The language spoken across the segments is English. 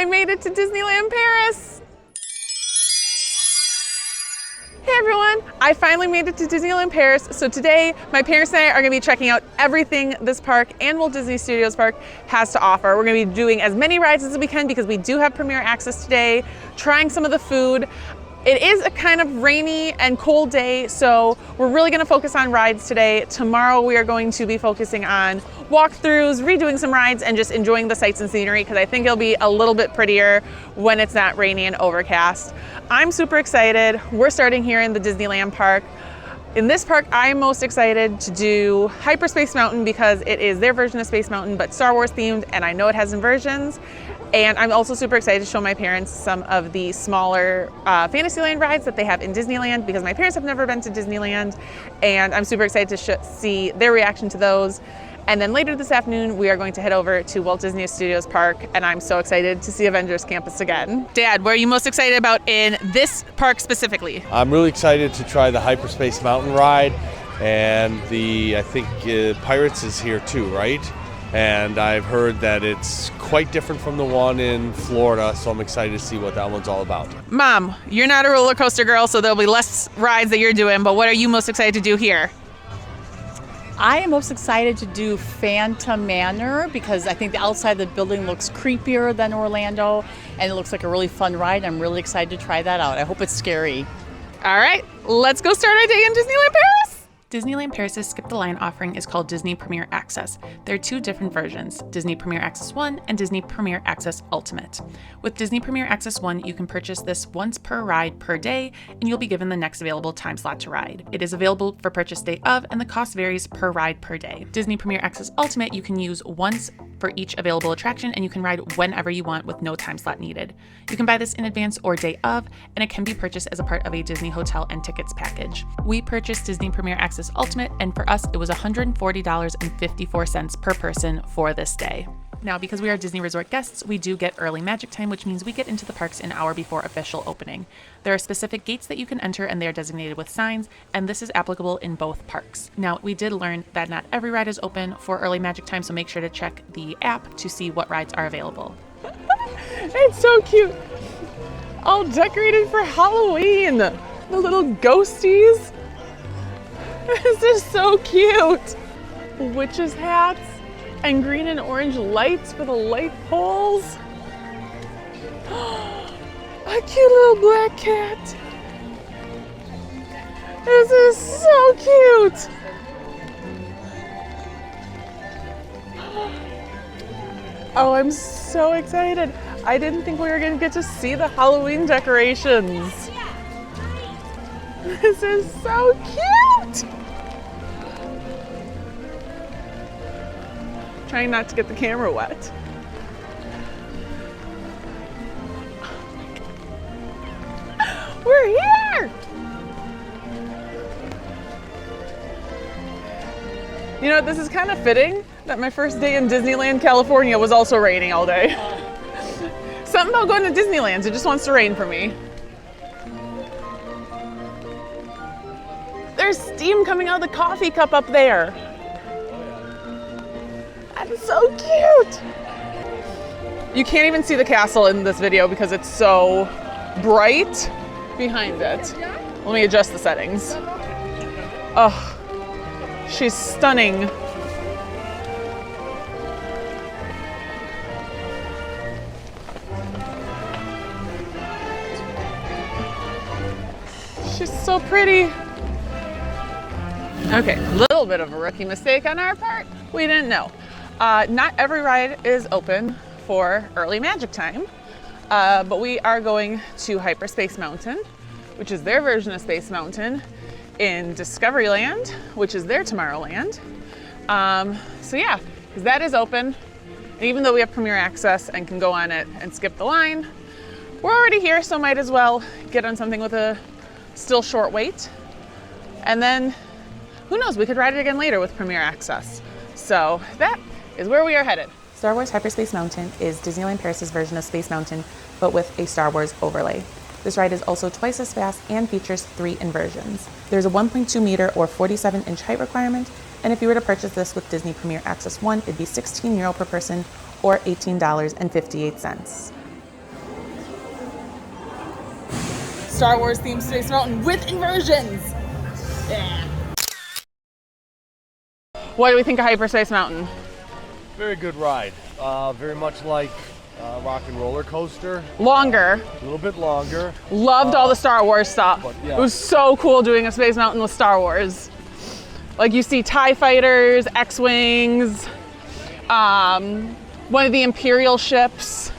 I made it to Disneyland Paris. Hey everyone, I finally made it to Disneyland Paris. So today, my parents and I are gonna be checking out everything this park and Walt Disney Studios Park has to offer. We're gonna be doing as many rides as we can because we do have premiere access today, trying some of the food. It is a kind of rainy and cold day, so we're really gonna focus on rides today. Tomorrow we are going to be focusing on walkthroughs, redoing some rides, and just enjoying the sights and scenery because I think it'll be a little bit prettier when it's not rainy and overcast. I'm super excited. We're starting here in the Disneyland park. In this park, I'm most excited to do Hyperspace Mountain because it is their version of Space Mountain, but Star Wars themed, and I know it has inversions. And I'm also super excited to show my parents some of the smaller Fantasyland rides that they have in Disneyland because my parents have never been to Disneyland, and I'm super excited to see their reaction to those. And then later this afternoon, we are going to head over to Walt Disney Studios Park, and I'm so excited to see Avengers Campus again. Dad, what are you most excited about in this park specifically? I'm really excited to try the Hyperspace Mountain ride, and I think Pirates is here too, right? And I've heard that it's quite different from the one in Florida, so I'm excited to see what that one's all about. Mom, you're not a roller coaster girl, so there'll be less rides that you're doing, but what are you most excited to do here? I am most excited to do Phantom Manor because I think the outside of the building looks creepier than Orlando, and it looks like a really fun ride. I'm really excited to try that out. I hope it's scary. All right, let's go start our day in Disneyland Paris. Disneyland Paris' Skip the Line offering is called Disney Premier Access. There are two different versions, Disney Premier Access 1 and Disney Premier Access Ultimate. With Disney Premier Access 1, you can purchase this once per ride per day, and you'll be given the next available time slot to ride. It is available for purchase day of, and the cost varies per ride per day. Disney Premier Access Ultimate you can use once for each available attraction, and you can ride whenever you want with no time slot needed. You can buy this in advance or day of, and it can be purchased as a part of a Disney hotel and tickets package. We purchased Disney Premier Access Ultimate, and for us it was $140.54 per person for this day. Now, because we are Disney Resort guests, we do get early magic time, which means we get into the parks an hour before official opening. There are specific gates that you can enter, and they are designated with signs, and this is applicable in both parks. Now, we did learn that not every ride is open for early magic time, so make sure to check the app to see what rides are available. It's so cute. All decorated for Halloween. The little ghosties. This is so cute. Witches' hats and green and orange lights for the light poles. A cute little black cat. This is so cute. Oh, I'm so excited. I didn't think we were gonna get to see the Halloween decorations. This is so cute. Trying not to get the camera wet. We're here! You know, this is kind of fitting that my first day in Disneyland, California was also raining all day. Something about going to Disneyland, it just wants to rain for me. There's steam coming out of the coffee cup up there. That's so cute. You can't even see the castle in this video because it's so bright behind it. Let me adjust the settings. Oh, she's stunning. She's so pretty. Okay, a little bit of a rookie mistake on our part. We didn't know. Not every ride is open for early magic time, but we are going to Hyperspace Mountain, which is their version of Space Mountain, in Discoveryland, which is their Tomorrowland. So yeah, because that is open. And even though we have Premier Access and can go on it and skip the line, we're already here, so might as well get on something with a still short wait. And then, who knows, we could ride it again later with Premier Access. So that is where we are headed. Star Wars Hyperspace Mountain is Disneyland Paris' version of Space Mountain, but with a Star Wars overlay. This ride is also twice as fast and features 3 inversions. There's a 1.2 meter or 47-inch height requirement, and if you were to purchase this with Disney Premier Access 1, it'd be €16 per person or $18.58. Star Wars themed Space Mountain with inversions. Yeah. What do we think of Hyperspace Mountain? Very good ride. Very much like Rock and Roller Coaster. Longer. A little bit longer. Loved all the Star Wars stuff. Yeah. It was so cool doing a Space Mountain with Star Wars. Like you see TIE fighters, X-Wings, one of the Imperial ships.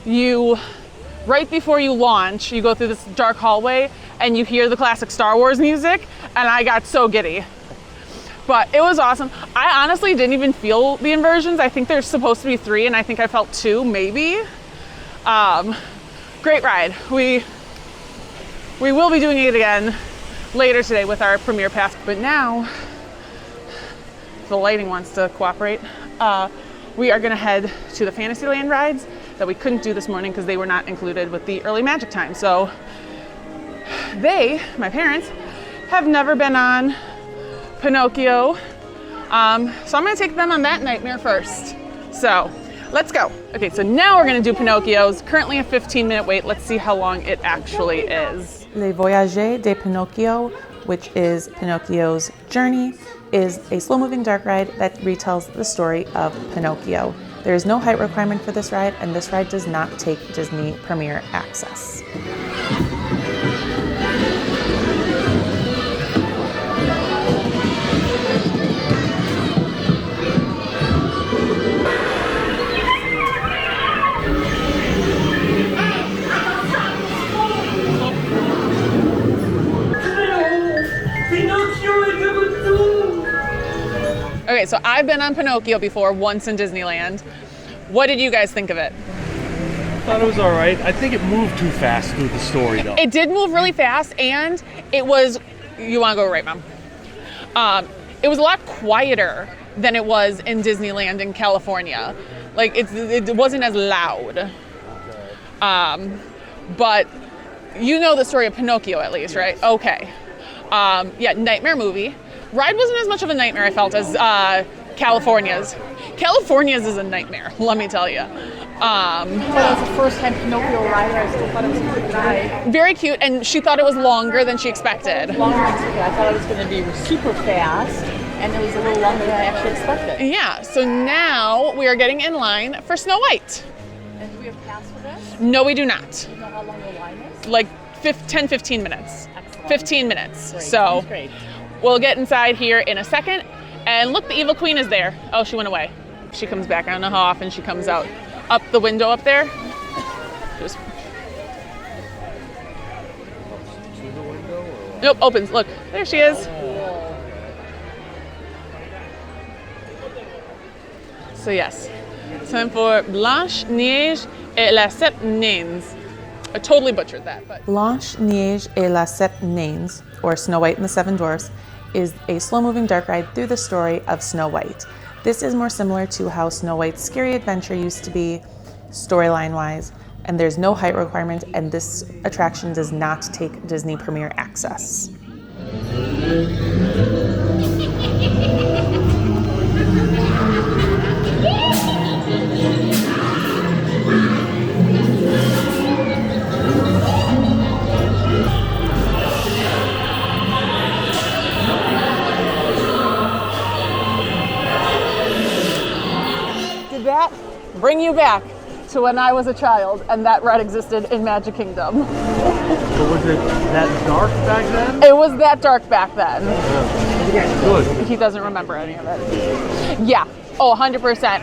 Right before you launch, you go through this dark hallway and you hear the classic Star Wars music, and I got so giddy. But it was awesome. I honestly didn't even feel the inversions. I think there's supposed to be 3, and I think I felt 2, maybe. Great ride. We will be doing it again later today with our Premier Pass. But now, if the lighting wants to cooperate, we are gonna head to the Fantasyland rides that we couldn't do this morning because they were not included with the early magic time. So my parents, have never been on Pinocchio. So I'm gonna take them on that nightmare first. So let's go. Okay, so now we're gonna do Pinocchio's. Currently a 15-minute wait. Let's see how long it actually is. Le Voyage de Pinocchio, which is Pinocchio's Journey, is a slow-moving dark ride that retells the story of Pinocchio. There is no height requirement for this ride, and this ride does not take Disney Premier Access. Okay, so I've been on Pinocchio before, once in Disneyland. What did you guys think of it? I thought it was all right. I think it moved too fast through the story, though. It did move really fast, and it was, you want to go right, Mom? It was a lot quieter than it was in Disneyland in California. Like, it wasn't as loud. But you know the story of Pinocchio at least, right? Okay. Yeah, nightmare movie. Ride wasn't as much of a nightmare, I felt, as California's. California's is a nightmare, let me tell you. But it was the first time Pinocchio ride, I still thought it was a good ride. Very cute, and she thought it was longer than she expected. Longer than expected. I thought it was going to be super fast, and it was a little longer than I actually expected. Yeah, so now we are getting in line for Snow White. And do we have pass for this? No, we do not. Do you know how long the line is? Like 10, 15 minutes. Excellent. 15 minutes. Great. So Sounds great. we'll get inside here in a second. And look, the Evil Queen is there. Oh, she went away. She comes back. I don't know how often she comes out. Up the window up there. Just... Nope, opens. Look, there she is. So yes, time for Blanche Neige et les Sept Nains. I totally butchered that, but Blanche Neige et les Sept Nains, or Snow White and the Seven Dwarfs, is a slow-moving dark ride through the story of Snow White. This is more similar to how Snow White's Scary Adventure used to be, storyline-wise, and there's no height requirement, and this attraction does not take Disney Premier Access. did that bring you back to when I was a child and that ride existed in Magic Kingdom? So was it that dark back then? It was that dark back then. Yeah. Good. He doesn't remember any of it. Yeah. Oh, 100%. Quick,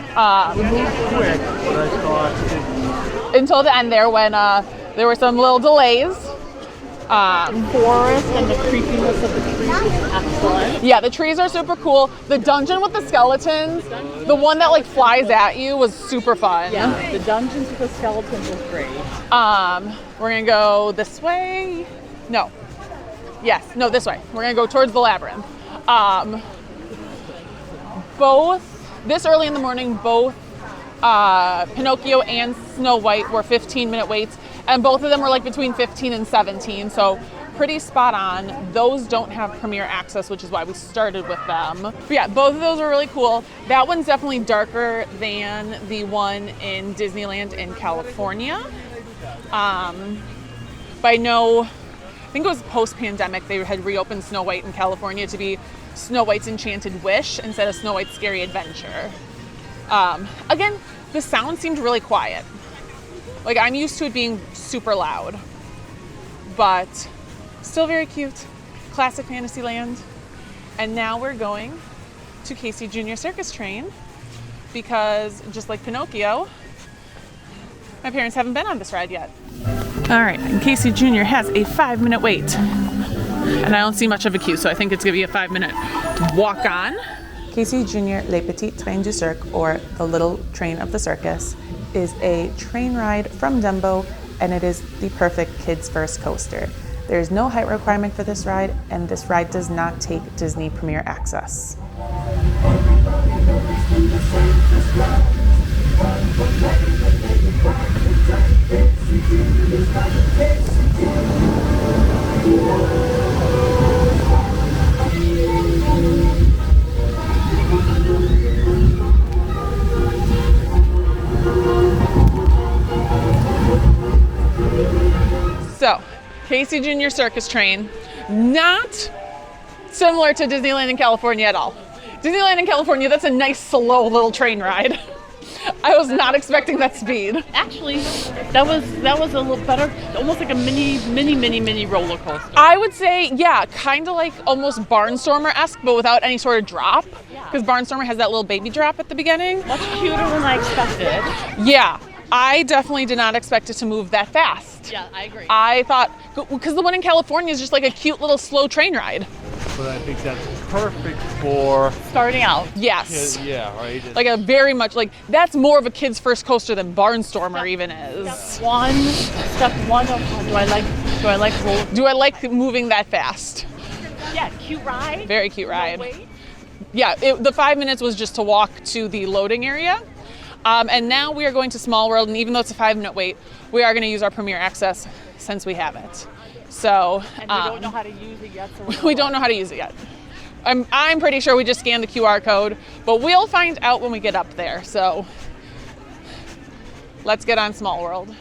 but I thought Until the end there when there were some little delays. The forest and the creepiness of the trees was excellent. Yeah, the trees are super cool. The dungeon with the skeletons, the one that like flies at you, was super fun. Yeah, the dungeons with the skeletons was great. We're gonna go this way. No. Yes, no, this way. We're gonna go towards the Labyrinth. This early in the morning, both Pinocchio and Snow White were 15-minute waits, and both of them were like between 15 and 17, so pretty spot on. Those don't have Premier Access, which is why we started with them. But yeah, both of those are really cool. That one's definitely darker than the one in Disneyland in California. but I know, I think it was post-pandemic, they had reopened Snow White in California to be Snow White's Enchanted Wish instead of Snow White's Scary Adventure. Again, the sound seemed really quiet. Like, I'm used to it being super loud, but still very cute. Classic Fantasyland. And now we're going to Casey Jr. Circus Train because, just like Pinocchio, my parents haven't been on this ride yet. All right, and Casey Jr. has a 5-minute wait. And I don't see much of a queue, so I think it's gonna be a 5-minute walk on. Casey Jr. Le Petit Train du Cirque, or the Little Train of the Circus, is a train ride from Dumbo, and it is the perfect kids first coaster. There is no height requirement for this ride, and this ride does not take Disney Premier Access. So, Casey Jr. Circus Train, not similar to Disneyland in California at all. Disneyland in California, that's a nice, slow little train ride. I was not expecting that speed. Actually, that was a little better, almost like a mini roller coaster. I would say, yeah, kind of like almost Barnstormer-esque, but without any sort of drop. Because Barnstormer has that little baby drop at the beginning. Much cuter than I expected. Yeah, I definitely did not expect it to move that fast. Yeah, I agree. I thought, because the one in California is just like a cute little slow train ride. But I think that's perfect for Starting out. Yes. yeah, right. Like a very much like that's more of a kid's first coaster than Barnstormer even is. Step one of do I like roller? Do I like moving that fast? Yeah, cute ride. Very cute ride. No wait. Yeah, the 5 minutes was just to walk to the loading area. And now we are going to Small World, and even though it's a 5-minute wait, we are going to use our Premier Access since we have it. So And we don't know how to use it yet. So we don't know how to use it yet. I'm pretty sure we just scanned the QR code, but we'll find out when we get up there. So let's get on Small World.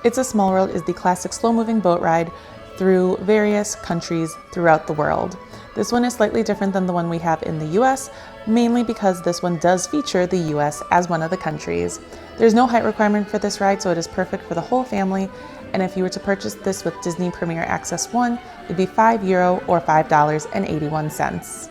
It's a Small World is the classic slow-moving boat ride through various countries throughout the world. This one is slightly different than the one we have in the US, mainly because this one does feature the US as one of the countries. There's no height requirement for this ride, so it is perfect for the whole family. And if you were to purchase this with Disney Premier Access 1, it'd be €5 or $5.81.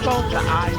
Both the eyes.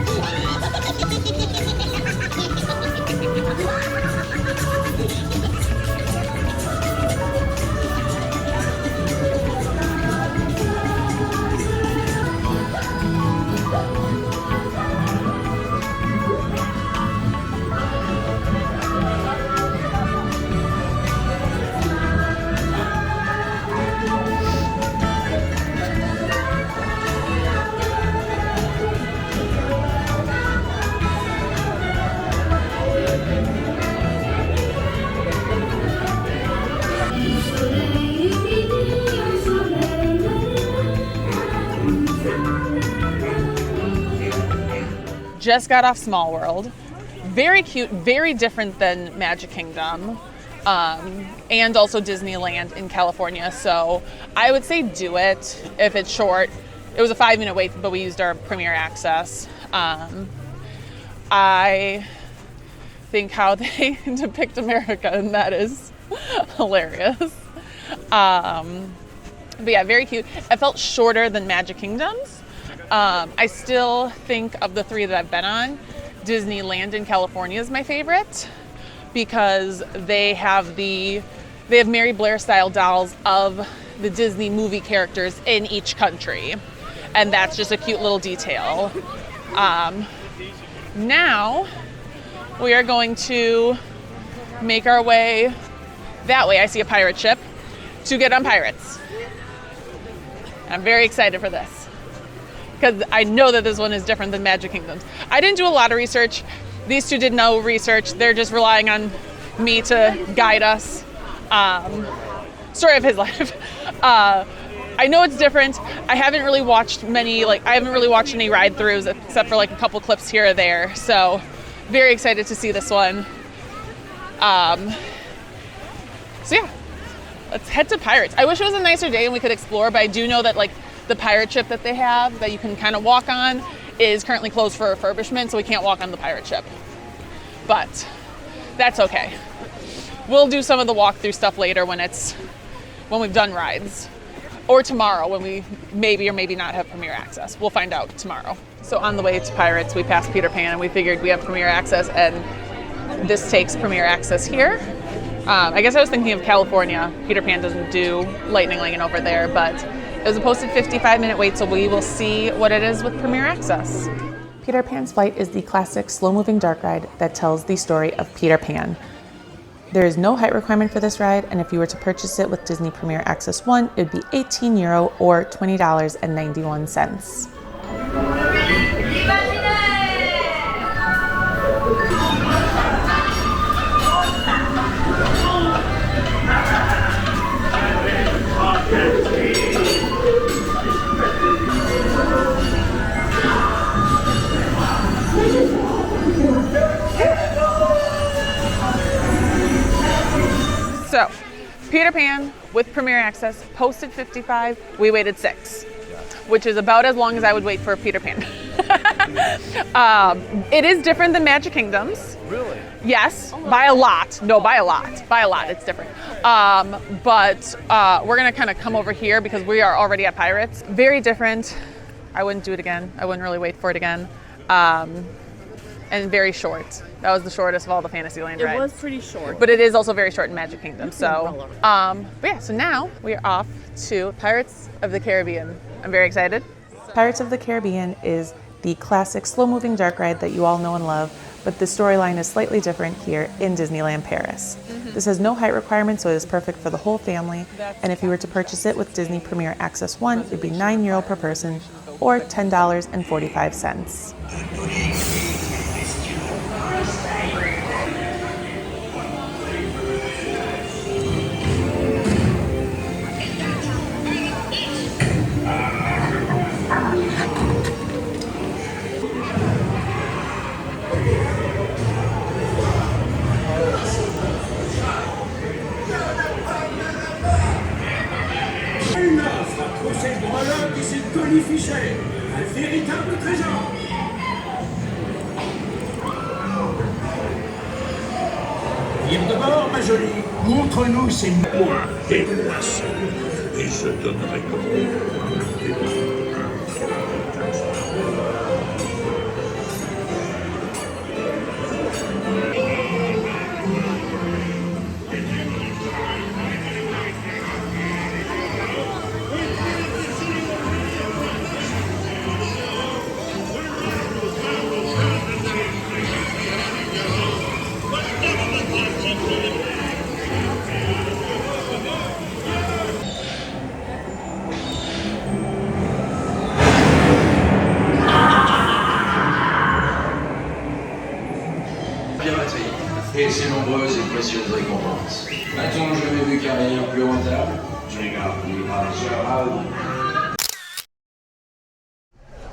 Just got off Small World. Very cute, very different than Magic Kingdom, and also Disneyland in California. So I would say do it if it's short. It was a 5-minute wait, but we used our Premier Access. I think how they depict America, and that is hilarious. But yeah, very cute. It felt shorter than Magic Kingdom's. I still think of the 3 that I've been on, Disneyland in California is my favorite because they have Mary Blair style dolls of the Disney movie characters in each country. And that's just a cute little detail. Now we are going to make our way that way. I see a pirate ship to get on Pirates. I'm very excited for this because I know that this one is different than Magic Kingdoms. I didn't do a lot of research. These two did no research. They're just relying on me to guide us. Story of his life. I know it's different. I haven't really watched any ride-throughs except for like a couple clips here or there. So very excited to see this one. So yeah, let's head to Pirates. I wish it was a nicer day and we could explore, but I do know that like the pirate ship that they have that you can kind of walk on is currently closed for refurbishment, so we can't walk on the pirate ship. But that's okay. We'll do some of the walkthrough stuff later when we've done rides. Or tomorrow when we maybe or maybe not have Premier Access. We'll find out tomorrow. So on the way to Pirates, we passed Peter Pan and we figured we have Premier Access and this takes Premier Access here. I guess I was thinking of California. Peter Pan doesn't do Lightning Lane over there, but it was a posted 55-minute wait, so we will see what it is with Premier Access. Peter Pan's Flight is the classic slow-moving dark ride that tells the story of Peter Pan. There is no height requirement for this ride, and if you were to purchase it with Disney Premier Access 1, it would be €18 or $20.91. So, Peter Pan with Premier Access, posted 55, we waited 6, which is about as long as I would wait for Peter Pan. It is different than Magic Kingdoms. Really? Yes, by a lot. No, by a lot. By a lot, it's different. But we're gonna kind of come over here because we are already at Pirates. Very different. I wouldn't do it again. I wouldn't really wait for it again. And very short. That was the shortest of all the Fantasyland rides. It was pretty short. But it is also very short in Magic Kingdom. So, but yeah, so now we are off to Pirates of the Caribbean. I'm very excited. Pirates of the Caribbean is the classic slow-moving dark ride that you all know and love, but the storyline is slightly different here in Disneyland Paris. This has no height requirement, so it is perfect for the whole family. And if you were to purchase it with Disney Premier Access 1, it would be €9 per person or $10.45. Un véritable trésor. Viens de bord, ma jolie. Montre-nous ces moi et moi seul. Et je donnerai et ses nombreuses et précieuses récompenses. A-t-on jamais vu carrière plus rentable?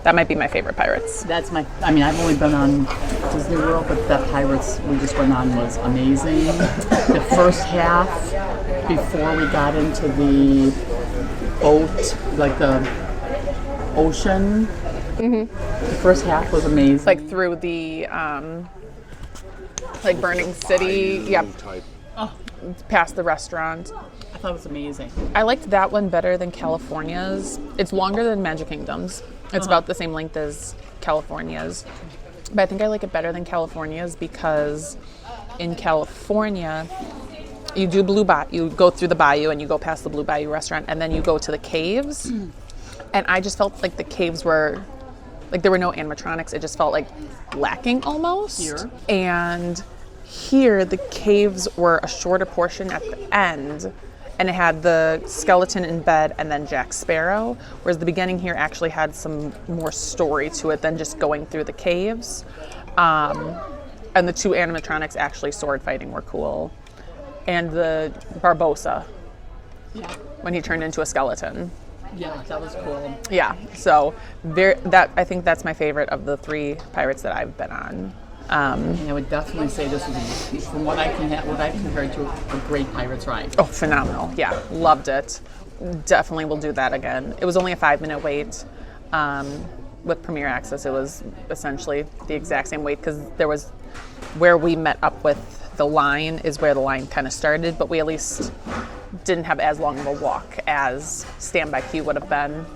That might be my favorite Pirates. I've only been on Disney World, but that Pirates we just went on was amazing. The first half, before we got into the boat, like the ocean, the first half was amazing. Like through the like Burning City, yep. Past the restaurant. I thought it was amazing. I liked that one better than California's. It's longer than Magic Kingdom's. It's about the same length as California's. But I think I like it better than California's because in California, you do you go through the bayou and you go past the Blue Bayou restaurant and then you go to the caves. And I just felt like the caves were, like there were no animatronics. It just felt like lacking almost. Here. And here the caves were a shorter portion at the end and it had the skeleton in bed and then Jack Sparrow, whereas the beginning here actually had some more story to it than just going through the caves. And the two animatronics actually sword fighting were cool. And the Barbossa, when he turned into a skeleton. Yeah, that was cool. Yeah, so I think that's my favorite of the 3 pirates that I've been on. And I would definitely say this was, from what I've compared to, a great Pirates ride. Oh, phenomenal. Yeah, loved it. Definitely will do that again. It was only a 5-minute wait. With Premier Access, it was essentially the exact same wait because there was where we met up with the line is where the line kind of started, but we at least didn't have as long of a walk as standby queue would have been.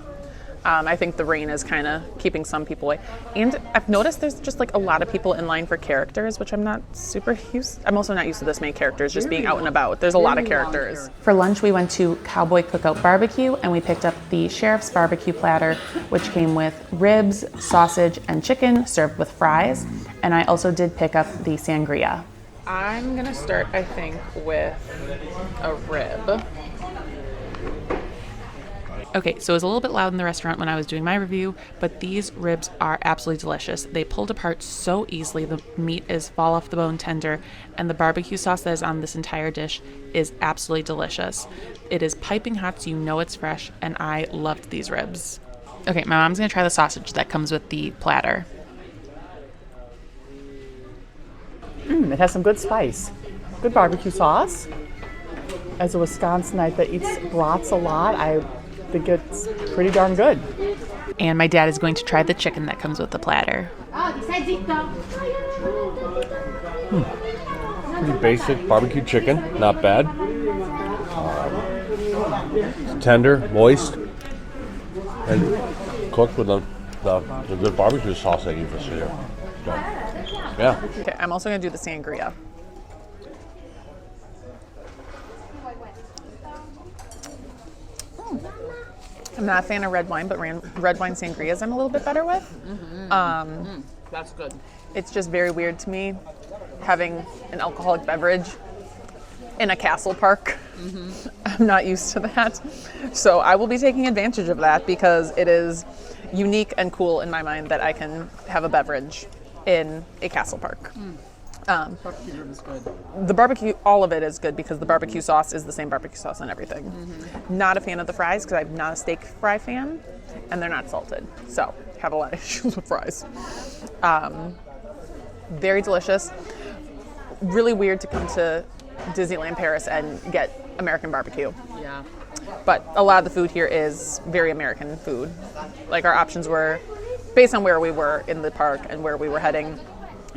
I think the rain is kind of keeping some people away. And I've noticed there's just like a lot of people in line for characters, which I'm not super used. I'm also not used to this many characters just being out and about. There's a lot of characters. For lunch, we went to Cowboy Cookout Barbecue and we picked up the Sheriff's Barbecue platter, which came with ribs, sausage, and chicken served with fries. And I also did pick up the sangria. I'm gonna start, I think, with a rib. Okay, so it was a little bit loud in the restaurant when I was doing my review, but these ribs are absolutely delicious. They pulled apart so easily. The meat is fall off the bone tender, and the barbecue sauce that is on this entire dish is absolutely delicious. It is piping hot, so you know it's fresh, and I loved these ribs. Okay, my mom's gonna try the sausage that comes with the platter. It has some good spice. Good barbecue sauce. As a Wisconsinite that eats brats a lot, I think it's pretty darn good. And my dad is going to try the chicken that comes with the platter. Pretty basic barbecue chicken, not bad. It's tender, moist, and cooked with the good barbecue sauce they give us here. So, yeah. Okay, I'm also gonna do the sangria. I'm not a fan of red wine, but red wine sangrias I'm a little bit better with. That's good. It's just very weird to me having an alcoholic beverage in a castle park. I'm not used to that. So I will be taking advantage of that because it is unique and cool in my mind that I can have a beverage in a castle park. Barbecue rib is good. The barbecue, all of it is good because the barbecue sauce is the same barbecue sauce on everything. Not a fan of the fries because I'm not a steak fry fan, and they're not salted. So have a lot of issues with fries. Very delicious. Really weird to come to Disneyland Paris and get American barbecue. Yeah. But a lot of the food here is very American food. Like our options were based on where we were in the park and where we were heading.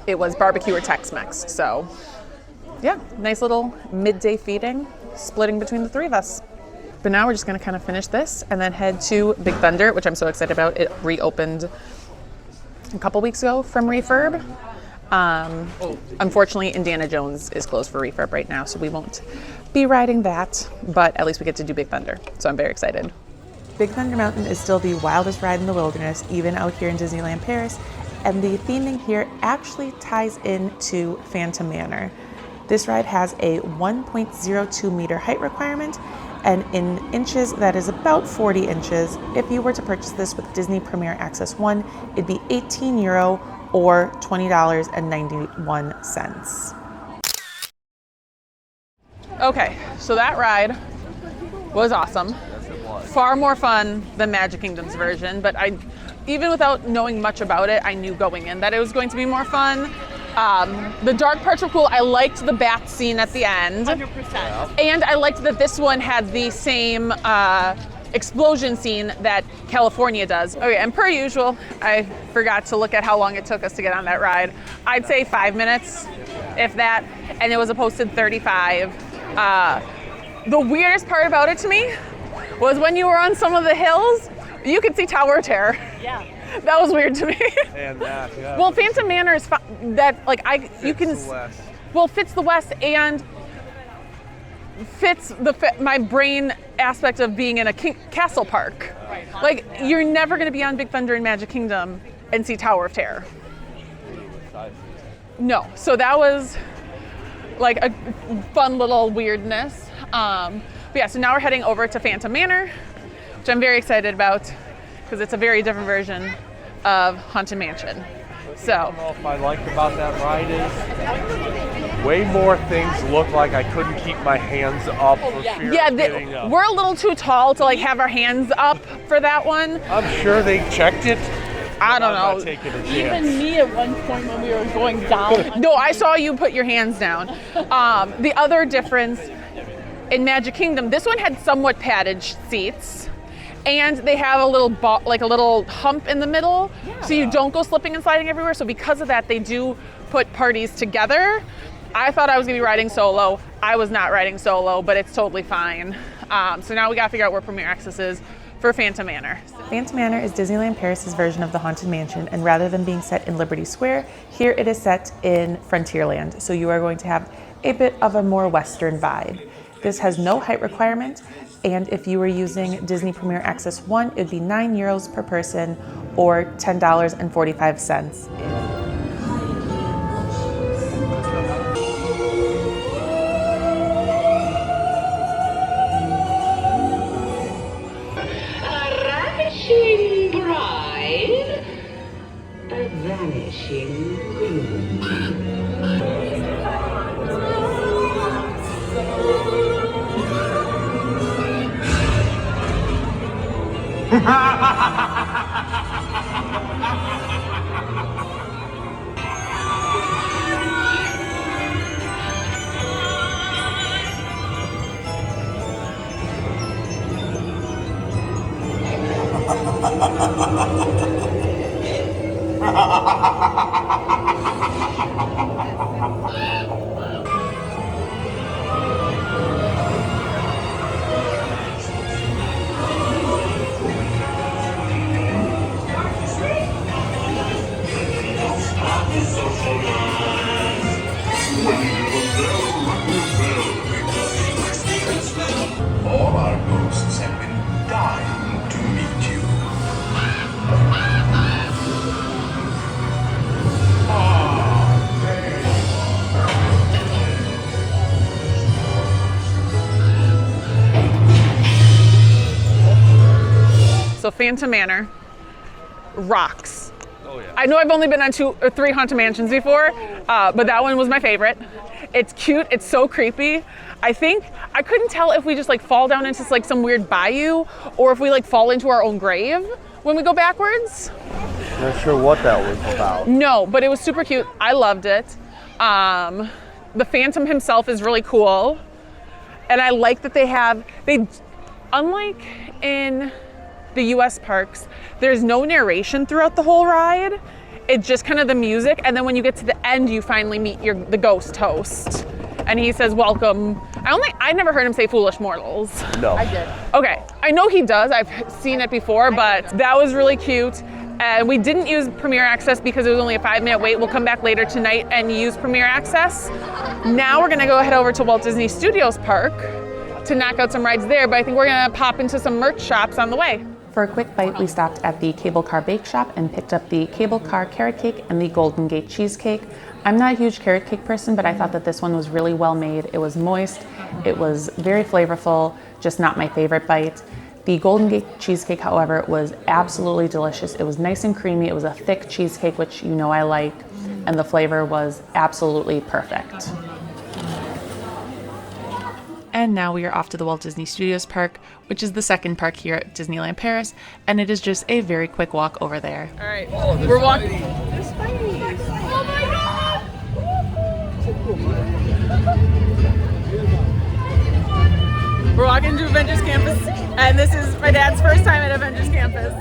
It was barbecue or Tex-Mex. So yeah, nice little midday feeding, splitting between the 3 of us. But now we're just gonna kind of finish this and then head to Big Thunder, which I'm so excited about. It reopened a couple weeks ago from refurb. Unfortunately, Indiana Jones is closed for refurb right now, so we won't be riding that, but at least we get to do Big Thunder, so I'm very excited. Big Thunder Mountain is still the wildest ride in the wilderness, even out here in Disneyland Paris, and the theming here actually ties into Phantom Manor. This ride has a 1.02 meter height requirement, and in inches, that is about 40 inches. If you were to purchase this with Disney Premier Access 1, it'd be €18 or $20.91. Okay, so that ride was awesome. Far more fun than Magic Kingdom's version, but even without knowing much about it, I knew going in that it was going to be more fun. The dark parts were cool. I liked the bat scene at the end. 100%. And I liked that this one had the same explosion scene that California does. Okay, and per usual, I forgot to look at how long it took us to get on that ride. I'd say 5 minutes, if that, and it was a posted 35. The weirdest part about it to me was when you were on some of the hills, you could see Tower of Terror. Yeah. That was weird to me. And that, yeah. Well, Phantom Manor is fits the West and fits my brain aspect of being in a castle park. Right. Like, you're never going to be on Big Thunder in Magic Kingdom and see Tower of Terror. No. So that was like a fun little weirdness. But yeah, so now we're heading over to Phantom Manor, which I'm very excited about because it's a very different version of Haunted Mansion. So, I don't know if I liked about that ride is way more things look like I couldn't keep my hands up for fear of getting up. we're a little too tall to like have our hands up for that one. I'm sure they checked it. I don't I'm know. not taking a chance. Even me at one point when we were going down. No, I saw you put your hands down. The other difference in Magic Kingdom, this one had somewhat padded seats, and they have a little like a little hump in the middle, so you don't go slipping and sliding everywhere. So because of that, they do put parties together. I thought I was gonna be riding solo. I was not riding solo, but it's totally fine. So now we gotta figure out where Premier Access is for Phantom Manor. Phantom Manor is Disneyland Paris's version of the Haunted Mansion, and rather than being set in Liberty Square, here it is set in Frontierland. So you are going to have a bit of a more Western vibe. This has no height requirement, and if you were using Disney Premier Access 1, it would be €9 per person or $10.45. Ravishing bride, a vanishing groom. All our ghosts have been dying to meet you. So Phantom Manor rocks. Oh yeah. I know I've only been on 2 or 3 Haunted Mansions before, but that one was my favorite. It's cute, it's so creepy. I think, I couldn't tell if we just like fall down into like some weird bayou or if we like fall into our own grave when we go backwards. Not sure what that was about. No, but it was super cute. I loved it. The Phantom himself is really cool. And I like that they unlike in the US parks, there's no narration throughout the whole ride. It's just kind of the music, and then when you get to the end, you finally meet the ghost host. And he says, welcome. I never heard him say foolish mortals. No. I did. Okay, I know he does, I've seen it before, but that was really cute. And we didn't use Premier Access because it was only a 5-minute wait. We'll come back later tonight and use Premier Access. Now we're gonna go head over to Walt Disney Studios Park to knock out some rides there, but I think we're gonna pop into some merch shops on the way. For a quick bite, we stopped at the Cable Car Bake Shop and picked up the Cable Car Carrot Cake and the Golden Gate Cheesecake. I'm not a huge carrot cake person, but I thought that this one was really well made. It was moist, it was very flavorful, just not my favorite bite. The Golden Gate Cheesecake, however, was absolutely delicious. It was nice and creamy, it was a thick cheesecake, which you know I like, and the flavor was absolutely perfect. And now we are off to the Walt Disney Studios Park, which is the second park here at Disneyland Paris, and it is just a very quick walk over there. All right, we're walking. Oh my God! We're walking to Avengers Campus, and this is my dad's first time at Avengers Campus.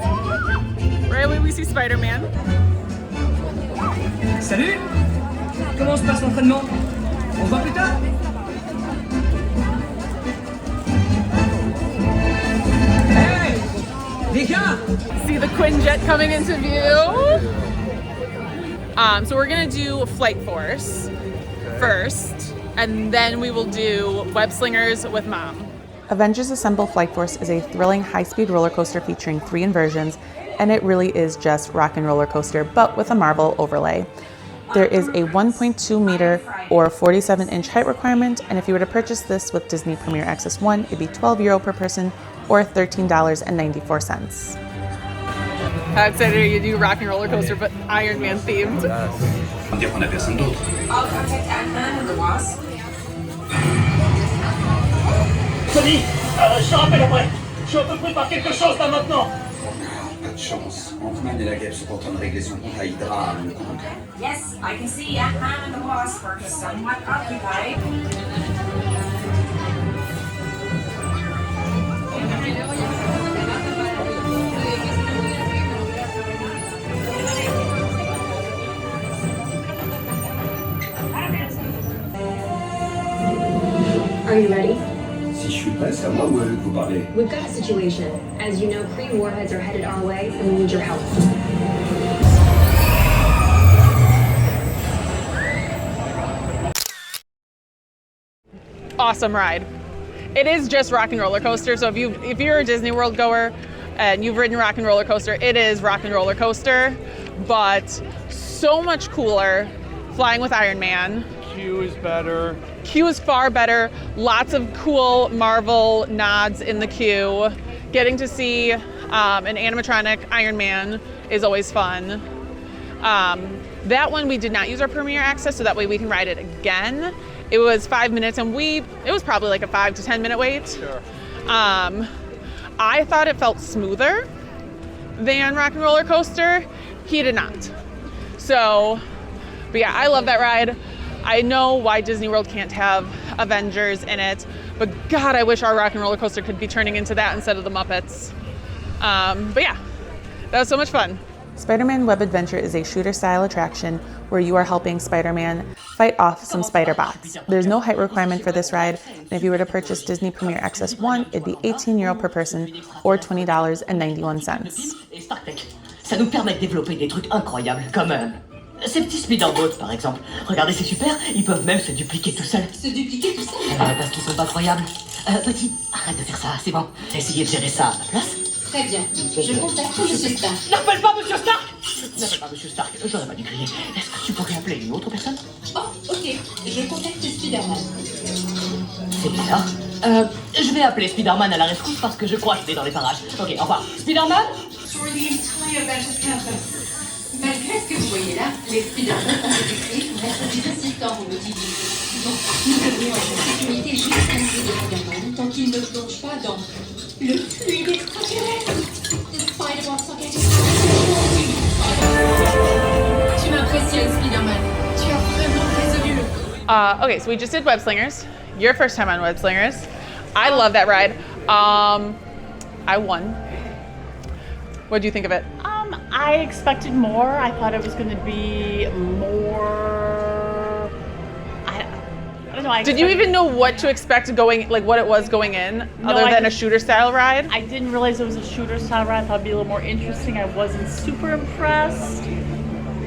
Right away we see Spider-Man. Salut! Comment se passe l'entraînement? On se voit plus tard? See the Quinjet coming into view. So we're gonna do Flight Force first, and then we will do Web Slingers with Mom. Avengers Assemble Flight Force is a thrilling high-speed roller coaster featuring 3 inversions, and it really is just rock and roller coaster, but with a Marvel overlay. There is a 1.2 meter or 47-inch height requirement, and if you were to purchase this with Disney Premier Access 1, it'd be €12 per person or $13.94. How excited are you to do Rock and Roller Coaster, but Iron Man themed? On dirait qu'on a personne d'autre. I'll contact Ant-Man and the Wasp. Tony, je te rappelle après. Je suis à peu près par quelque chose là maintenant. Pas de chance. Ant-Man et la guêpe sont en train de régler son compte à Hydra. Yes, I can see Ant-Man and the Wasp are somewhat occupied. Are you ready? Si je suis prêt, c'est à moi ou à eux que vous parlez? We've got a situation. As you know, Kree warheads are headed our way, and we need your help. Awesome ride. It is just Rock and Roller Coaster, so if you're a Disney World goer and you've ridden Rock and Roller Coaster, it is Rock and Roller Coaster, but so much cooler flying with Iron Man. Q is better. Q is far better. Lots of cool Marvel nods in the queue. Getting to see an animatronic Iron Man is always fun. That one we did not use our Premier Access, so that way we can ride it again. It was 5 minutes, and it was probably like a 5 to 10 minute wait. Sure. I thought it felt smoother than Rock and Roller Coaster. He did not. So, but yeah, I love that ride. I know why Disney World can't have Avengers in it, but God, I wish our Rock and Roller Coaster could be turning into that instead of the Muppets. But yeah, that was so much fun. Spider-Man Web Adventure is a shooter-style attraction where you are helping Spider-Man fight off some spider bots. There's no height requirement for this ride, and if you were to purchase Disney Premier Access 1, it'd be €18 per person or $20.91. Ça nous permet de développer des trucs incroyables, comme ces petits speederboats par exemple. Regardez, c'est super, ils peuvent même se dupliquer tout seuls. Se dupliquer tout seul? Parce qu'ils sont pas croyables. Petit, arrête de faire ça, c'est bon. Essayez de gérer ça à ma place. Très bien. Je contacte Monsieur Stark. N'appelle pas Monsieur Stark! N'appelle pas Monsieur Stark, j'aurais pas dû crier. Est-ce que tu pourrais appeler une autre personne? Oh, ok. Je contacte Spider-Man. C'est bizarre. Je vais appeler Spider-Man à la rescousse parce que je crois qu'il est dans les parages. Ok, au revoir. Spider-Man? For the entire Avengers campus. Malgré ce que vous voyez là, les Spider-Man ont été créés pour être des résistants aux multivies. Donc, nous devrions être en sécurité jusqu'à l'arrivée de Spider-Man tant qu'il ne plonge pas dans le fluide extraterrestre. The Spider-Bots are getting... Tu m'impressionnes, Spider-Man. Tu as vraiment résolu le coup. Okay, so we just did Web Slingers. Your first time on Web Slingers. I love that ride. I won. What do you think of it? I expected more. I thought it was going to be more. I don't know. Did you even know what to expect going, like what it was going in, other than a shooter style ride? I didn't realize it was a shooter style ride. I thought it'd be a little more interesting. I wasn't super impressed,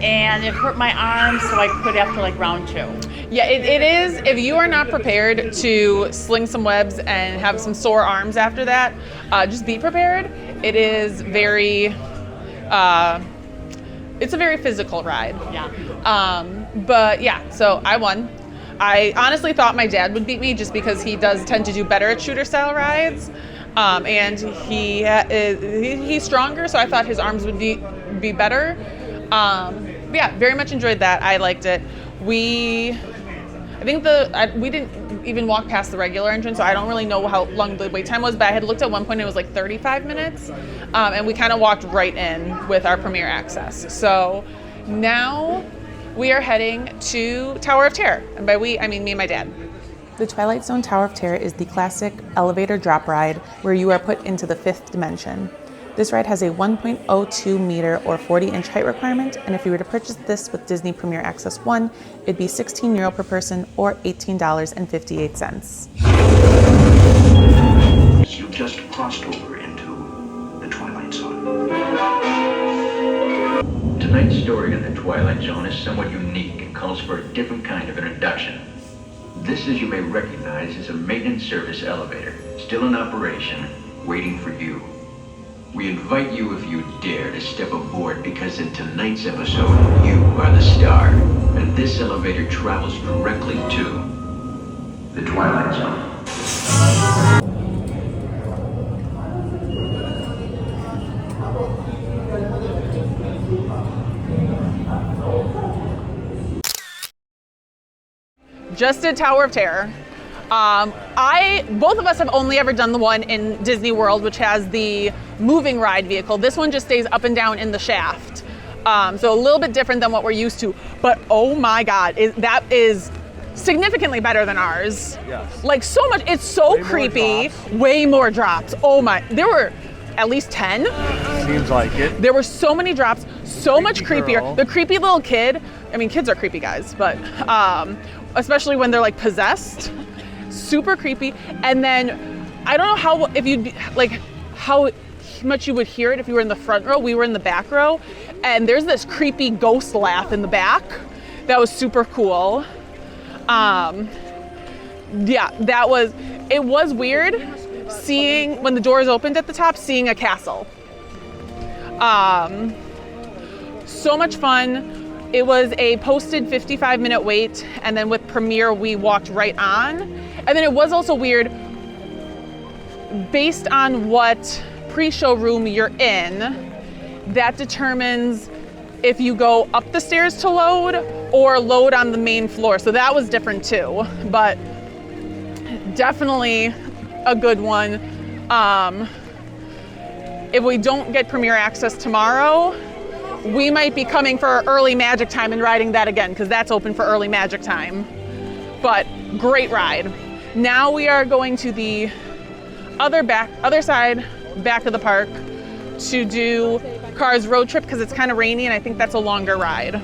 and it hurt my arms, so I quit after like round 2. Yeah, it is. If you are not prepared to sling some webs and have some sore arms after that, just be prepared. It is very. It's a very physical ride. Yeah. But yeah, so I won. I honestly thought my dad would beat me just because he does tend to do better at shooter style rides. And he's stronger, so I thought his arms would be better. But yeah, very much enjoyed that. I liked it. We didn't even walk past the regular entrance, so I don't really know how long the wait time was, but I had looked at one point and it was like 35 minutes. And we kind of walked right in with our Premier Access. So now we are heading to Tower of Terror. And by we, I mean me and my dad. The Twilight Zone Tower of Terror is the classic elevator drop ride where you are put into the 5th dimension. This ride has a 1.02 meter or 40-inch height requirement, and if you were to purchase this with Disney Premier Access 1, it'd be €16 per person or $18.58. You just crossed over into the Twilight Zone. Tonight's story in the Twilight Zone is somewhat unique and calls for a different kind of introduction. This, as you may recognize, is a maintenance service elevator, still in operation, waiting for you. We invite you, if you dare, to step aboard because in tonight's episode, you are the star. And this elevator travels directly to the Twilight Zone. Just did Tower of Terror. Both of us have only ever done the one in Disney World, which has the moving ride vehicle. This one just stays up and down in the shaft. So a little bit different than what we're used to. But oh my God, that is significantly better than ours. Yes. Like so much, it's so creepy. Way more drops. Oh my, there were at least 10. Seems like it. There were so many drops, so much creepier. Girl. The creepy little kid, I mean, kids are creepy guys, but especially when they're like possessed, super creepy. And then I don't know how much you would hear it if you were in the front row. We were in the back row, and there's this creepy ghost laugh in the back. That was super cool. Yeah, it was weird seeing, when the doors opened at the top, seeing a castle. So much fun. It was a posted 55-minute wait, and then with Premiere, we walked right on. And then it was also weird, based on what pre-show room you're in, that determines if you go up the stairs to load or load on the main floor. So that was different too, but definitely a good one. If we don't get Premiere Access tomorrow, we might be coming for early magic time and riding that again, because that's open for early magic time. But great ride. Now we are going to the other side, back of the park, to do Cars Road Trip, because it's kind of rainy and I think that's a longer ride.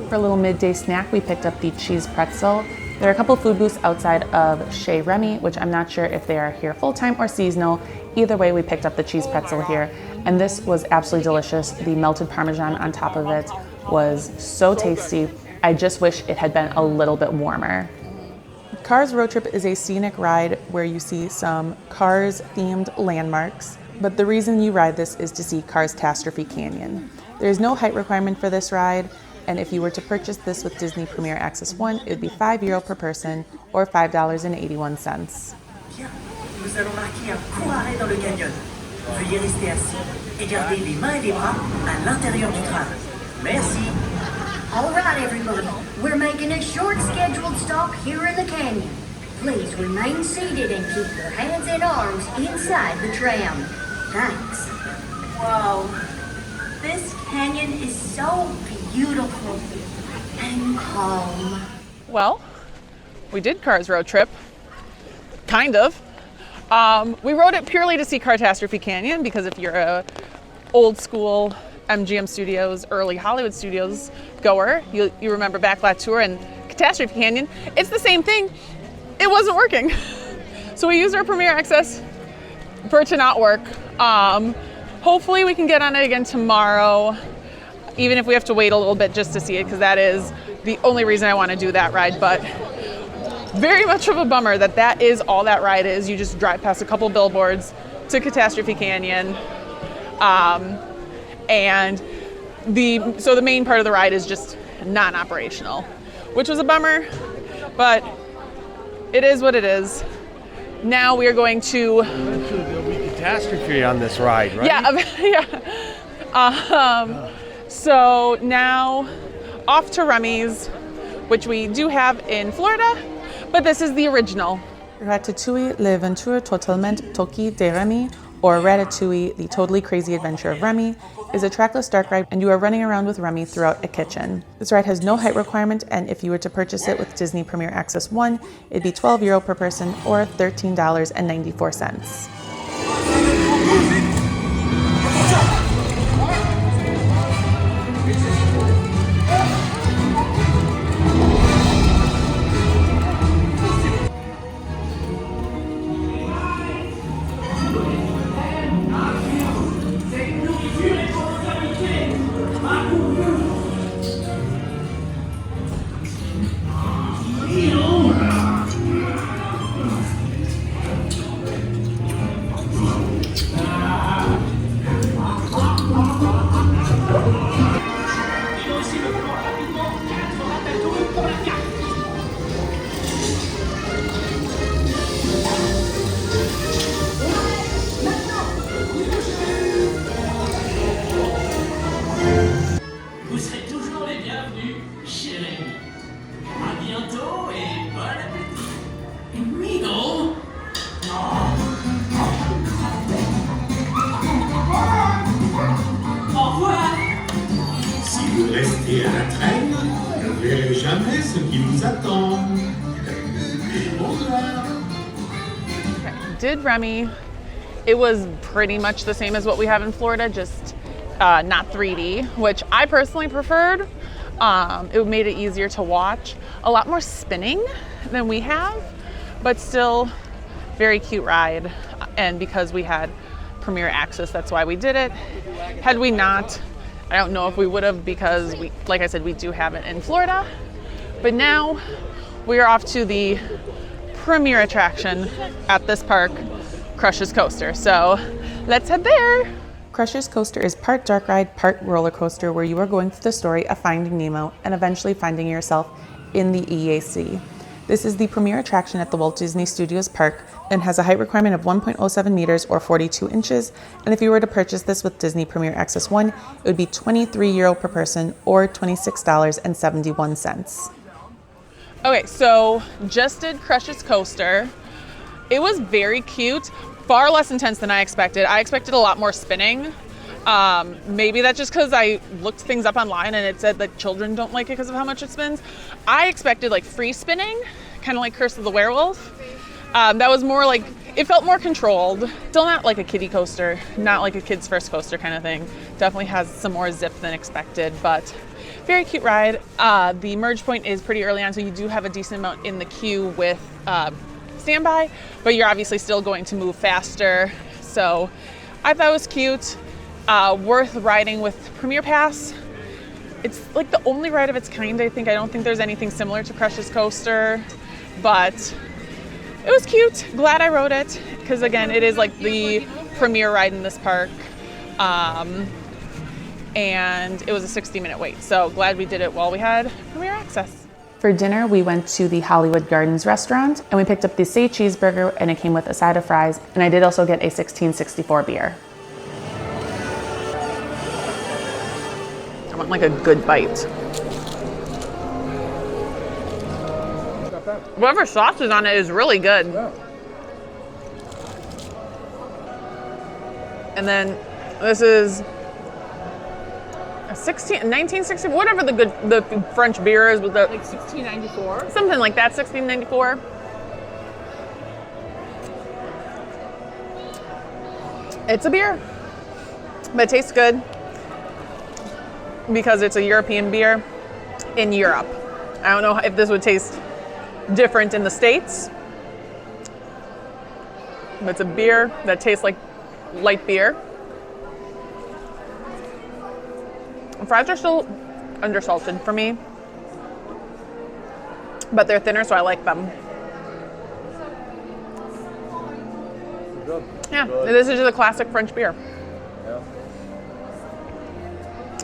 For a little midday snack, we picked up the cheese pretzel. There are a couple food booths outside of Chez Remy, which I'm not sure if they are here full-time or seasonal. Either way, we picked up the cheese pretzel here, and this was absolutely delicious. The melted Parmesan on top of it was so tasty. I just wish it had been a little bit warmer. Cars Road Trip is a scenic ride where you see some Cars-themed landmarks, but the reason you ride this is to see Cars Catastrophe Canyon. There's no height requirement for this ride, and if you were to purchase this with Disney Premier Access 1, it would be €5 per person or $5.81. Bien, nous allons marquer un court arrêt dans le canyon. Veuillez rester assis et garder les mains et les bras à l'intérieur du train. Merci. All right, everybody. We're making a short scheduled stop here in the canyon. Please remain seated and keep your hands and arms inside the tram. Thanks. Wow, this canyon is so beautiful and calm. Well, we did Cars Road Trip, kind of. We rode it purely to see Catastrophe Canyon, because if you're a old school MGM Studios, early Hollywood Studios goer, you remember Backlot Tour and Catastrophe Canyon. It's the same thing. It wasn't working. So we used our Premiere Access for it to not work. Hopefully we can get on it again tomorrow, even if we have to wait a little bit just to see it, because that is the only reason I want to do that ride. But very much of a bummer that is all that ride is. You just drive past a couple billboards to Catastrophe Canyon. And the main part of the ride is just non-operational, which was a bummer, but it is what it is. Now we are going to... Eventually there'll be catastrophe on this ride, right? Yeah. So now off to Remy's, which we do have in Florida, but this is the original. Ratatouille, l'aventure totalement toquée de Remy, or Ratatouille, the totally crazy adventure of Remy, is a trackless dark ride, and you are running around with Remy throughout a kitchen. This ride has no height requirement, and if you were to purchase it with Disney Premier Access 1, it'd be €12 per person or $13.94. ce qui vous attend. Et bonsoir. Did Remy. It was pretty much the same as what we have in Florida, just not 3D, which I personally preferred. It made it easier to watch. A lot more spinning than we have, but still very cute ride. And because we had Premier Access, that's why we did it. Had we not, I don't know if we would have, because we, like I said, we do have it in Florida. But now we are off to the premier attraction at this park, Crush's Coaster. So let's head there. Crush's Coaster is part dark ride, part roller coaster, where you are going through the story of Finding Nemo and eventually finding yourself in the EAC. This is the premier attraction at the Walt Disney Studios Park and has a height requirement of 1.07 meters or 42 inches. And if you were to purchase this with Disney Premier Access 1, it would be €23 per person or $26.71. Okay, so just did Crush's Coaster. It was very cute, far less intense than I expected. I expected a lot more spinning. Maybe that's just because I looked things up online and it said that children don't like it because of how much it spins. I expected like free spinning, kind of like Curse of the Werewolf. That was more like, it felt more controlled. Still not like a kiddie coaster, not like a kid's first coaster kind of thing. Definitely has some more zip than expected, but very cute ride. The merge point is pretty early on, so you do have a decent amount in the queue with standby, but you're obviously still going to move faster. So I thought it was cute. Worth riding with Premier Pass. It's like the only ride of its kind, I think. I don't think there's anything similar to Crush's Coaster, but it was cute. Glad I rode it, because again, it is like the premier ride in this park. And it was a 60-minute wait. So glad we did it while we had Premier Access. For dinner, we went to the Hollywood Gardens restaurant and we picked up the Say cheeseburger, and it came with a side of fries. And I did also get a 1664 beer. I want like a good bite. Whatever sauce is on it is really good. And then this is 1960, whatever the French beer is with the Like 1694? something like that, 1694. It's a beer, but it tastes good because it's a European beer in Europe. I don't know if this would taste different in the States, but it's a beer that tastes like light beer. The fries are still undersalted for me, but they're thinner, so I like them. Good. Yeah, Good. this is just a classic French beer. Yeah.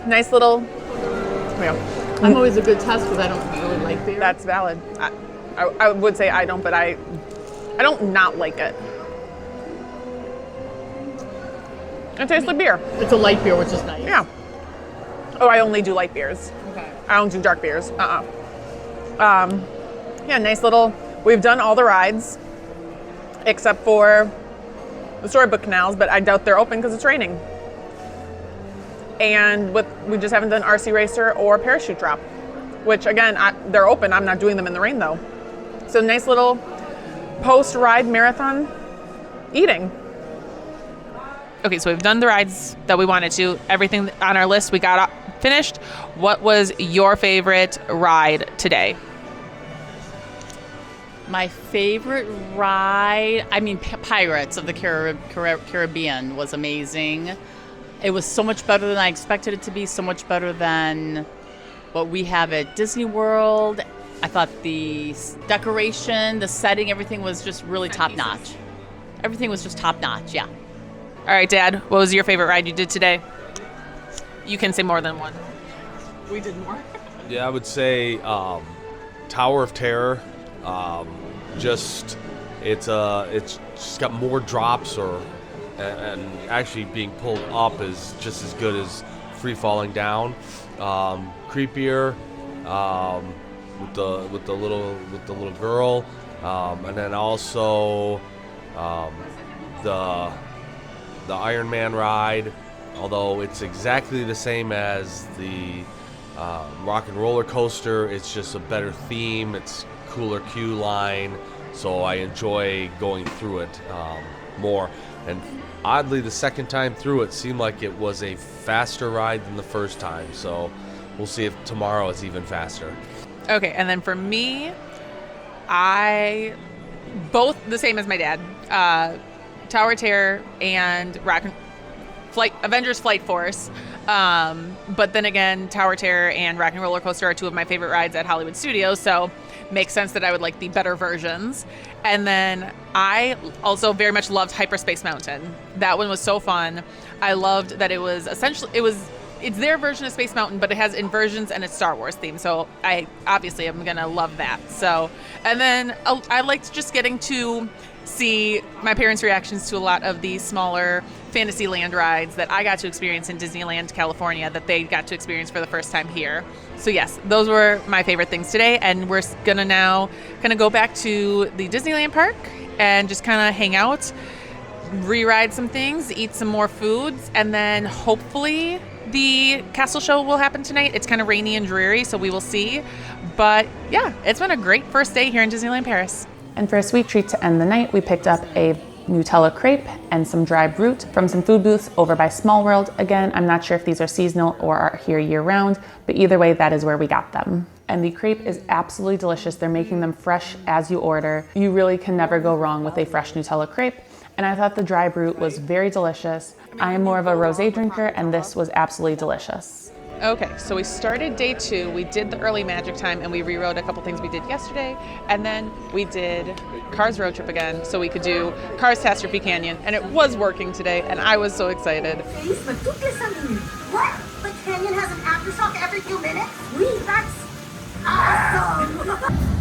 Nice little, I'm always a good test because I don't really like beer. that's valid. I would say I don't, but I don't not like it. It tastes like beer. It's a light beer, which is nice. Yeah. Oh, I only do light beers. Okay. I don't do dark beers. Yeah, nice little, we've done all the rides except for the Storybook Canals, but I doubt they're open because it's raining. And we just haven't done RC Racer or Parachute Drop, which again, they're open. I'm not doing them in the rain though. So nice little post-ride marathon eating. Okay, so we've done the rides that we wanted to. Everything on our list we got finished. What was your favorite ride today? My favorite ride, Pirates of the Caribbean was amazing. It was so much better than I expected it to be, so much better than what we have at Disney World. I thought the decoration, the setting, everything was just really top-notch. Everything was just top-notch, yeah. All right, Dad, what was your favorite ride you did today? You can say more than one. We did more. Yeah, I would say Tower of Terror. It's just got more drops, and actually being pulled up is just as good as free falling down. Creepier with the little girl, and then also the Iron Man ride, although it's exactly the same as the Rock and Roller Coaster, it's just a better theme. It's cooler queue line, so I enjoy going through it more. And oddly, the second time through it seemed like it was a faster ride than the first time. So we'll see if tomorrow is even faster. Okay, and then for me, both the same as my dad. Tower of Terror and Avengers Flight Force. But then again, Tower of Terror and Rock and Roller Coaster are two of my favorite rides at Hollywood Studios, so makes sense that I would like the better versions. And then I also very much loved Hyperspace Mountain. That one was so fun. I loved that it was it's their version of Space Mountain, but it has inversions and a Star Wars theme. So I obviously am gonna love that. So, and then I liked just getting to see my parents' reactions to a lot of the smaller Fantasyland rides that I got to experience in Disneyland, California, that they got to experience for the first time here. So yes, those were my favorite things today, and we're gonna now kind of go back to the Disneyland park and just kind of hang out, re-ride some things, eat some more foods, and then hopefully the castle show will happen tonight. It's kind of rainy and dreary, so we will see. But yeah, it's been a great first day here in Disneyland Paris. And for a sweet treat to end the night, we picked up a Nutella crepe and some dry brute from some food booths over by Small World. Again, I'm not sure if these are seasonal or are here year round, but either way, that is where we got them. And the crepe is absolutely delicious. They're making them fresh as you order. You really can never go wrong with a fresh Nutella crepe. And I thought the dry brute was very delicious. I am more of a rosé drinker, and this was absolutely delicious. Okay, so we started day 2. We did the early magic time, and we rewrote a couple things we did yesterday. And then we did Cars Road Trip again, so we could do Cars Catastrophe Canyon. And it was working today, and I was so excited. What? The canyon has an aftershock every few minutes? That's awesome!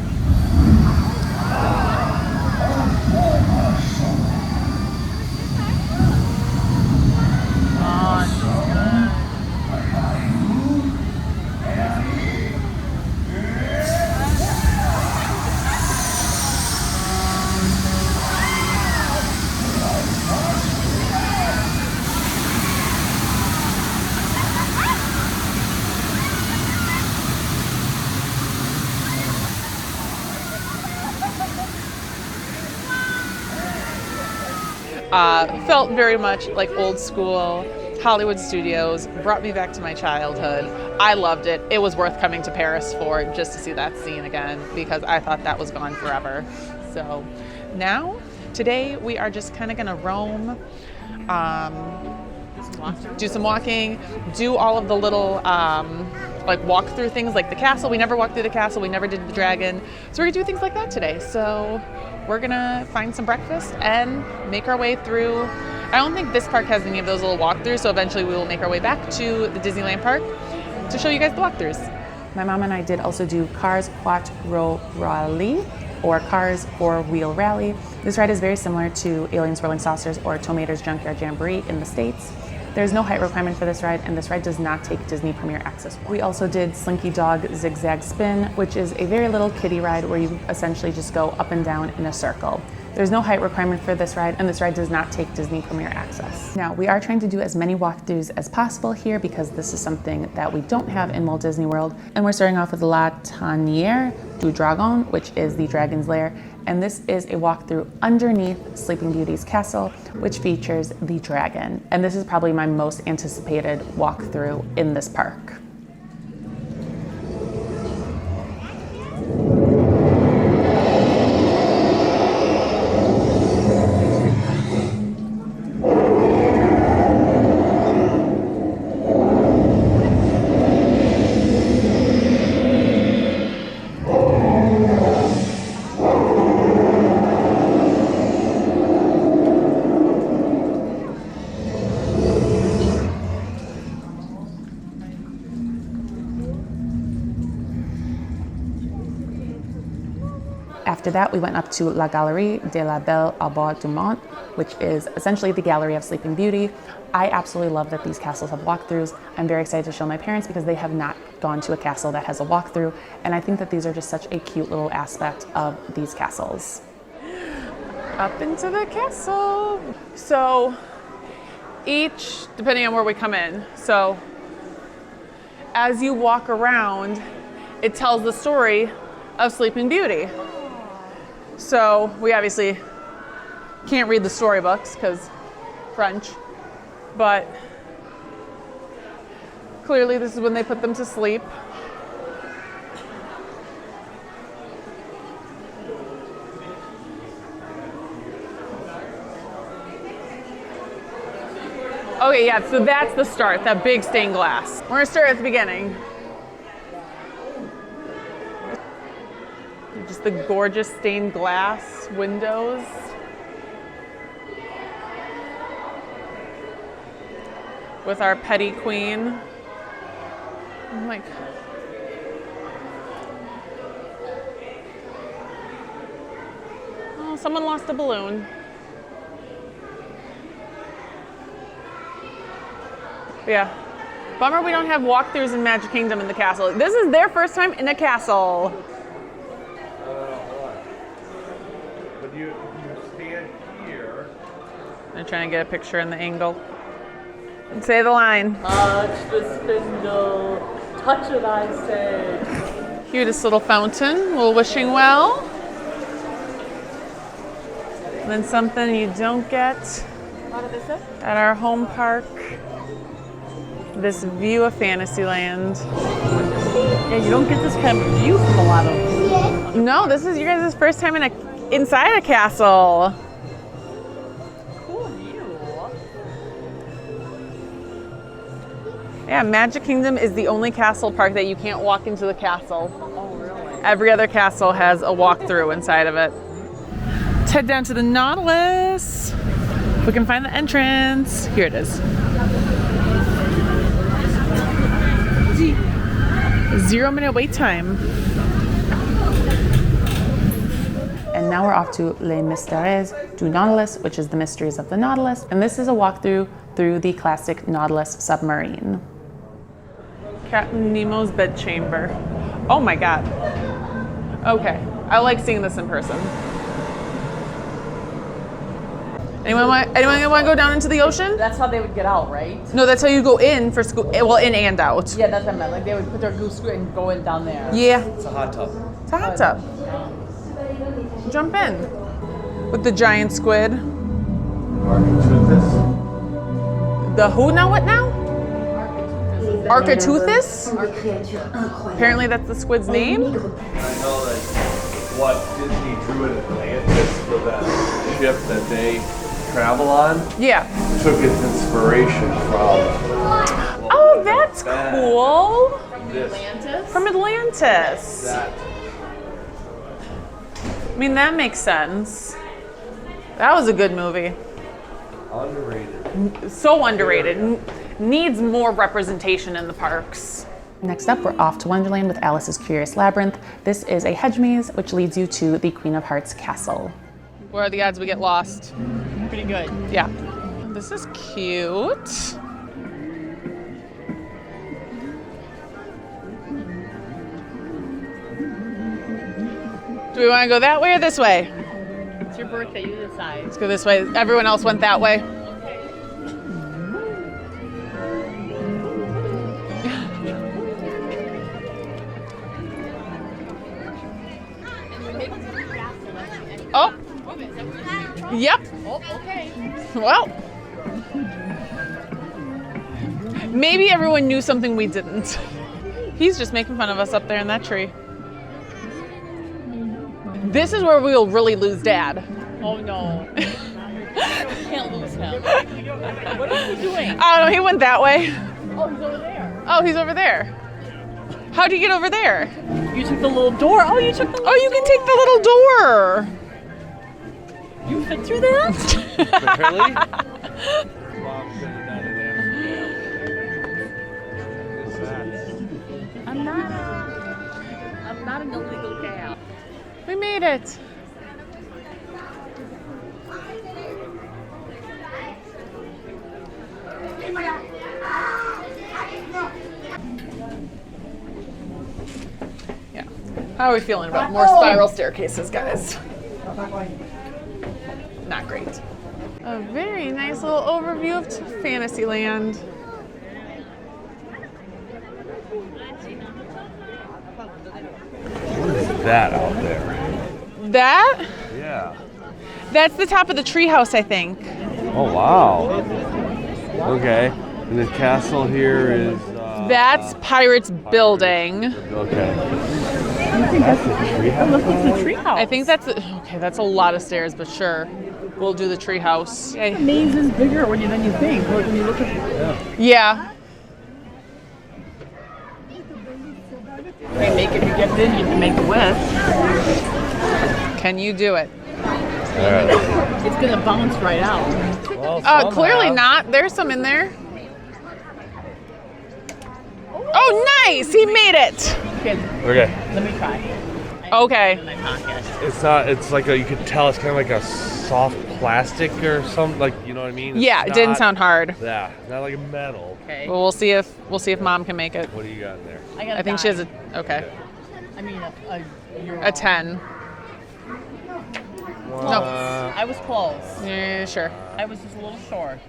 Felt very much like old school Hollywood Studios, brought me back to my childhood. I loved it. It was worth coming to Paris for, just to see that scene again, because I thought that was gone forever. So now, today we are just kind of gonna roam, do some walking, do all of the little like walk through things like the castle. We never walked through the castle, we never did the dragon. So we're gonna do things like that today. So we're gonna find some breakfast and make our way through. I don't think this park has any of those little walkthroughs, so eventually we will make our way back to the Disneyland park to show you guys the walkthroughs. My mom and I did also do Cars Quattro Rally, or Cars 4-Wheel Rally. This ride is very similar to Alien Swirling Saucers or Tow Mater's Junkyard Jamboree in the States. There's no height requirement for this ride, and this ride does not take Disney Premier Access. We also did Slinky Dog Zigzag Spin, which is a very little kiddie ride where you essentially just go up and down in a circle. There's no height requirement for this ride, and this ride does not take Disney Premier Access. Now, we are trying to do as many walkthroughs as possible here because this is something that we don't have in Walt Disney World. And we're starting off with La Tanière du Dragon, which is the Dragon's Lair. And this is a walkthrough underneath Sleeping Beauty's castle, which features the dragon. And this is probably my most anticipated walkthrough in this park. After that, we went up to La Galerie de la Belle au Bois du Monde, which is essentially the Gallery of Sleeping Beauty. I absolutely love that these castles have walkthroughs. I'm very excited to show my parents because they have not gone to a castle that has a walkthrough, and I think that these are just such a cute little aspect of these castles. Up into the castle. So each, depending on where we come in, so as you walk around, it tells the story of Sleeping Beauty. So we obviously can't read the storybooks because French, but clearly this is when they put them to sleep. Okay, yeah, so that's the start, that big stained glass. We're gonna start at the beginning. Just the gorgeous stained glass windows. With our petty queen. I'm like, oh, someone lost a balloon. Yeah. Bummer we don't have walkthroughs in Magic Kingdom in the castle. This is their first time in a castle. But you stand here. I'm trying to get a picture in the angle. And say the line. Touch the spindle. Touch it, I say. Cutest little fountain. Well, wishing well. And then something you don't get at our home park. This view of Fantasyland. Yeah, you don't get this kind of view from a lot of. No, this is you guys' first time inside a castle. Cool view. Yeah, Magic Kingdom is the only castle park that you can't walk into the castle. Oh, really? Every other castle has a walkthrough inside of it. Let's head down to the Nautilus. We can find the entrance. Here it is. 0-minute wait time. And now we're off to Les Mystères du Nautilus, which is the mysteries of the Nautilus. And this is a walkthrough through the classic Nautilus submarine. Captain Nemo's bedchamber. Oh my God. Okay, I like seeing this in person. Anyone want to go down into the ocean? That's how they would get out, right? No, that's how you go in for school. Well, in and out. Yeah, that's what I meant. Like they would put their goose and go in down there. Yeah. It's a hot tub. It's a hot tub. Jump in. With the giant squid. The who now? What now? Architeuthis? Apparently that's the squid's name. I know that what Disney drew in Atlantis for that ship that they travel on. Yeah. Took its inspiration from. Oh, that's cool. This. From Atlantis. That. I mean, that makes sense. That was a good movie. Underrated. So underrated. Needs more representation in the parks. Next up, we're off to Wonderland with Alice's Curious Labyrinth. This is a hedge maze which leads you to the Queen of Hearts castle. What are the odds we get lost? Pretty good. Yeah. This is cute. Do we want to go that way or this way? It's your birthday, you decide. Let's go this way. Everyone else went that way. Oh. Yep. Oh, okay. Well. Maybe everyone knew something we didn't. He's just making fun of us up there in that tree. This is where we'll really lose Dad. Oh no. Can't lose him. What is he doing? I don't know, he went that way. Oh, he's over there. Oh, he's over there. How'd you get over there? You took the little door. Oh, you took the little door. Oh, you can take the little door. You fit through that? Really? I'm not an illegal cat. We made it. Yeah. How are we feeling about more spiral staircases, guys? Not great. A very nice little overview of Fantasyland. that out there? That? Yeah. That's the top of the treehouse, I think. Oh, wow. Okay. And the castle here is... That's Pirates Building. Okay. I think that's the treehouse. Look, it's the treehouse. I think that's... Okay, that's a lot of stairs, but sure. We'll do the treehouse. The maze is bigger than you think. When you look at Yeah. They make it, you get in, you can make the width. Can you do it? It's going to bounce right out. Well, clearly not. There's some in there. Oh, nice! He made it. Okay. Let me try. Okay. In my pocket. It's not. It's like you could tell. It's kind of like a soft plastic or something. Like, you know what I mean? Yeah, it didn't sound hard. Yeah, not like a metal. Okay. Well, we'll see if Mom can make it. What do you got in there? I think she has a. Okay. I mean, A 10. No, I was close. Yeah, sure. I was just a little short.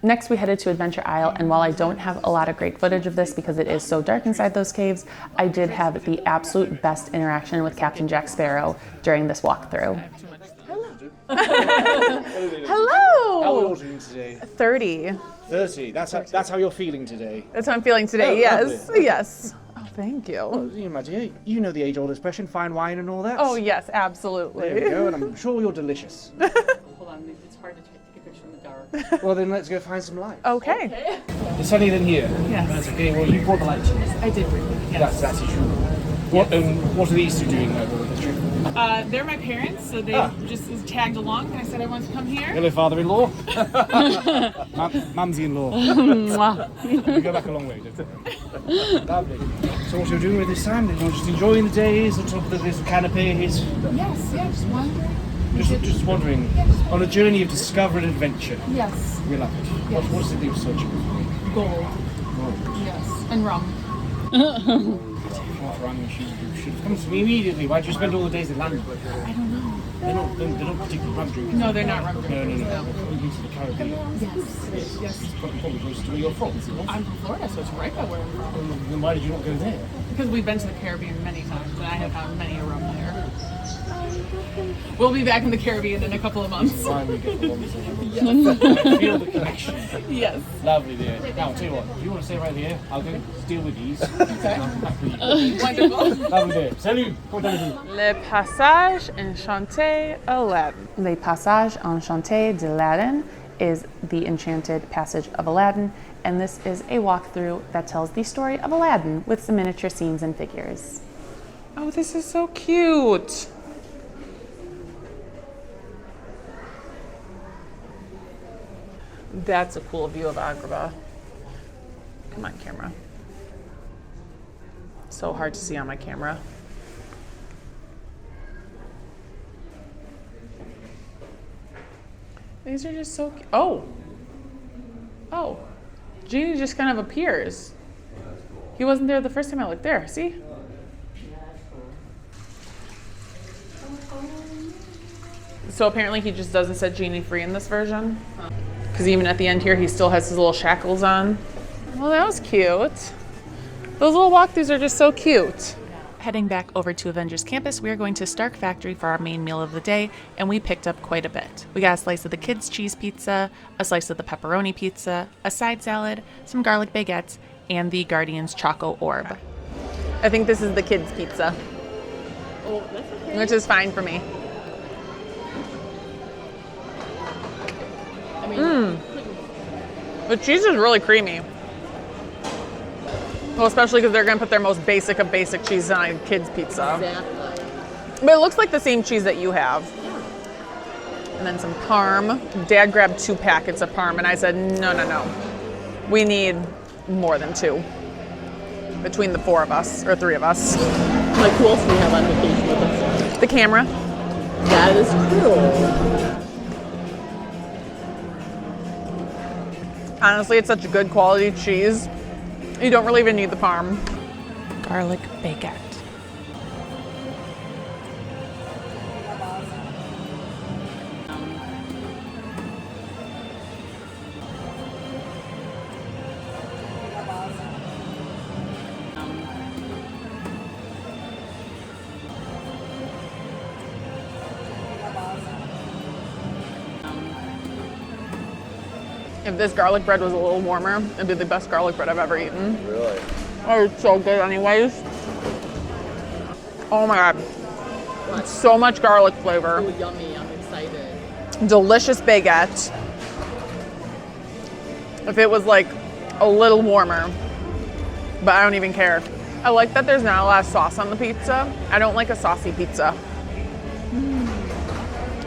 Next, we headed to Adventure Isle, and while I don't have a lot of great footage of this because it is so dark inside those caves, I did have the absolute best interaction with Captain Jack Sparrow during this walkthrough. Hello! How old are you today? 30. 30. That's how you're feeling today. That's how I'm feeling today, Oh, yes. lovely. Yes. Oh, thank you. Well, my dear, you know the age-old expression, fine wine and all that. Oh, yes, absolutely. There we go, and I'm sure you're delicious. Hold on, it's hard to take a picture in the dark. Well, then let's go find some light. Okay. It's sunny then here. Yes. That's okay. Well, you brought the light to us. I did bring it. Yes. That's true. What are these two doing over the trip? They're my parents, so they just tagged along, and I said I wanted to come here. Hello, father-in-law. Mumsy-in-law. We go back a long way, don't we? Lovely. So what you're doing with this time? You're just enjoying the days on top of this canopy? Yes, just wondering. Just wandering on a journey of discovery and adventure. Yes. We love it. Yes. What is it that you're searching for? Gold. Yes, and rum. What rum you should have come to me immediately. Why did you spend all the days in London? I don't know. They're not particularly rum drinkers. No, they're not rum drinkers. No. We've been to the Caribbean. Yes. It's probably close to where you're from, isn't it? I'm from Florida, so it's right by where I'm from. Then why did you not go there? Because we've been to the Caribbean many times, and I have found many a rum there. We'll be back in the Caribbean in a couple of months. Finally get the ones there. Yes. I feel the connection. Yes. Lovely, dear. Now, I'll tell you what, if you want to stay right here, I'll go deal with these. Wonderful. Lovely, dear. Salut. Le Passage Enchanté Aladdin. Le Passage Enchanté d'Aladdin is the Enchanted Passage of Aladdin, and this is a walkthrough that tells the story of Aladdin with some miniature scenes and figures. Oh, this is so cute. That's a cool view of Agrabah. Come on, camera. So hard to see on my camera. These are just so cute. Oh. Genie just kind of appears. He wasn't there the first time I looked there. See? So apparently he just doesn't set Genie free in this version. Because even at the end here, he still has his little shackles on. Well, that was cute. Those little walkthroughs are just so cute. Heading back over to Avengers Campus, we are going to Stark Factory for our main meal of the day, and we picked up quite a bit. We got a slice of the kids' cheese pizza, a slice of the pepperoni pizza, a side salad, some garlic baguettes, and the Guardians Choco Orb. I think this is the kids' pizza. Oh, that's okay. Which is fine for me. I mean, The cheese is really creamy. Well, especially because they're going to put their most basic of basic cheese on a kid's pizza. exactly. But it looks like the same cheese that you have. And then some parm. Dad grabbed 2 packets of parm, and I said, no. We need more than 2. Between the 4 of us, or 3 of us. Like, who else do we have on vacation with us? The camera. That is true. Honestly, it's such a good quality cheese. You don't really even need the parm. Garlic baguette. If this garlic bread was a little warmer, it'd be the best garlic bread I've ever eaten. Really? Oh, it's so good anyways. Oh my God. So much garlic flavor. Oh, yummy. I'm excited. Delicious baguette. If it was like a little warmer, but I don't even care. I like that there's not a lot of sauce on the pizza. I don't like a saucy pizza.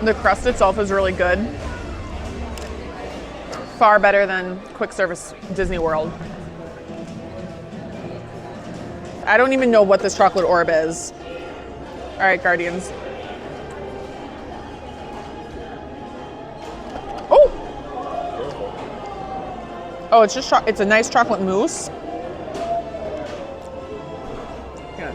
The crust itself is really good. Far better than quick service Disney World. I don't even know what this chocolate orb is. All right, Guardians. Oh! Oh, it's just it's a nice chocolate mousse. Good.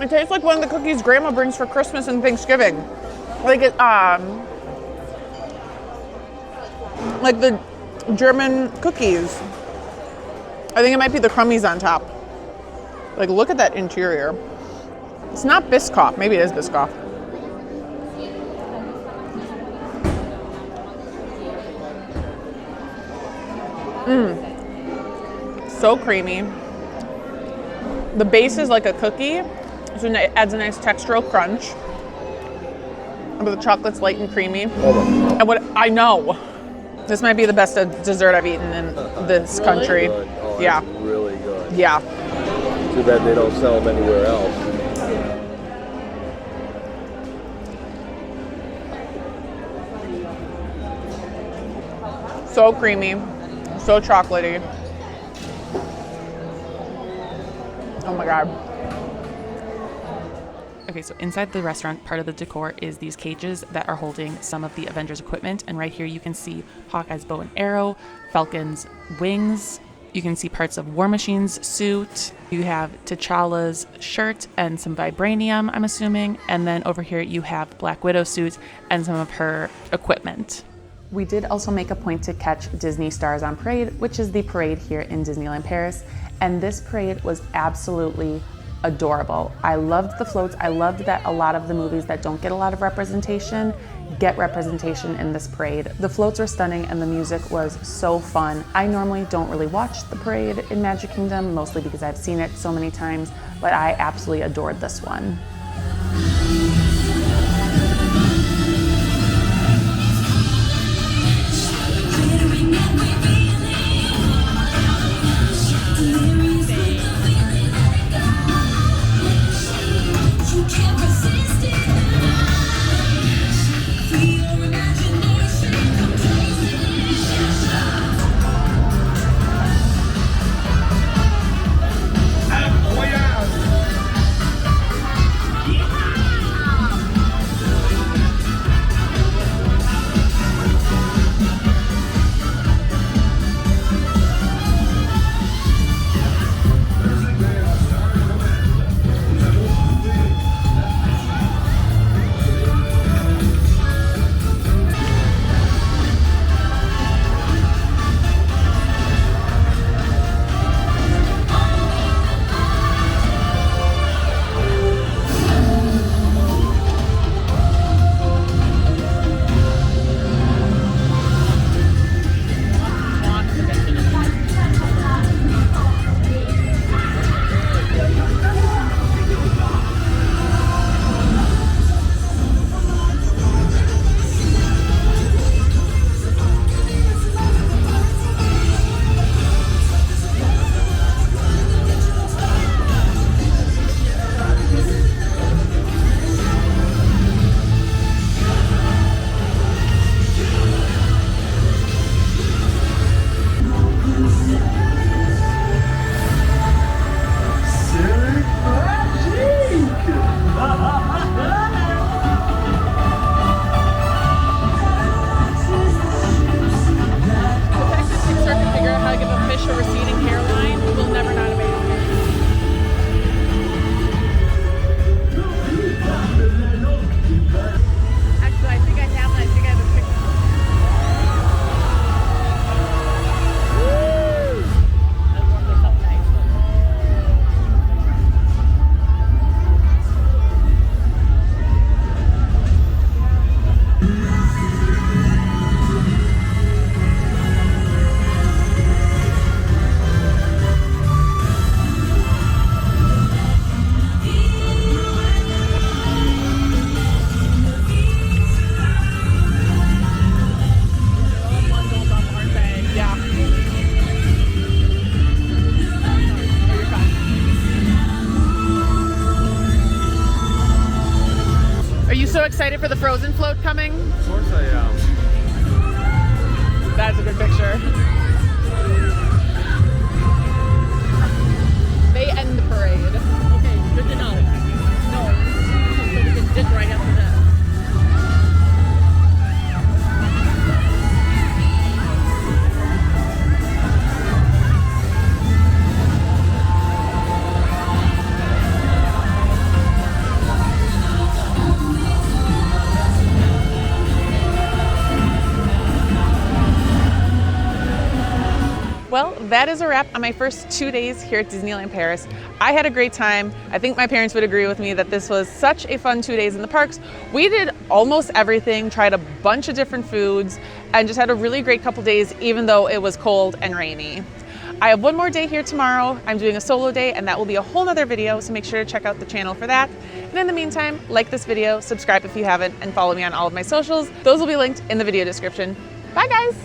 It tastes like one of the cookies Grandma brings for Christmas and Thanksgiving. Like like the German cookies. I think it might be the crummies on top. Like, look at that interior. It's not Biscoff. Maybe it is Biscoff. So creamy. The base is like a cookie, so it adds a nice textural crunch. But the chocolate's light and creamy. And what I know, this might be the best dessert I've eaten in this country. Oh, yeah. Really good. Yeah. Too bad they don't sell them anywhere else. So creamy, so chocolatey. Oh my God. Okay, so inside the restaurant, part of the decor is these cages that are holding some of the Avengers equipment. And right here you can see Hawkeye's bow and arrow, Falcon's wings. You can see parts of War Machine's suit. You have T'Challa's shirt and some vibranium, I'm assuming. And then over here you have Black Widow's suit and some of her equipment. We did also make a point to catch Disney Stars on Parade, which is the parade here in Disneyland Paris. And this parade was absolutely adorable. I loved the floats. I loved that a lot of the movies that don't get a lot of representation get representation in this parade. The floats were stunning and the music was so fun. I normally don't really watch the parade in Magic Kingdom, mostly because I've seen it so many times, but I absolutely adored this one. excited for the Frozen float coming? Of course I am. That's a good picture. They end the parade. Okay, good to know. No, so we can dip right after that. Well, that is a wrap on my first 2 days here at Disneyland Paris. I had a great time. I think my parents would agree with me that this was such a fun 2 days in the parks. We did almost everything, tried a bunch of different foods, and just had a really great couple days, even though it was cold and rainy. I have one more day here tomorrow. I'm doing a solo day, and that will be a whole nother video, so make sure to check out the channel for that. And in the meantime, like this video, subscribe if you haven't, and follow me on all of my socials. Those will be linked in the video description. Bye, guys!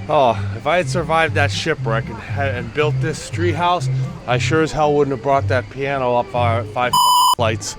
Oh, if I had survived that shipwreck and built this street house, I sure as hell wouldn't have brought that piano up our 5 flights.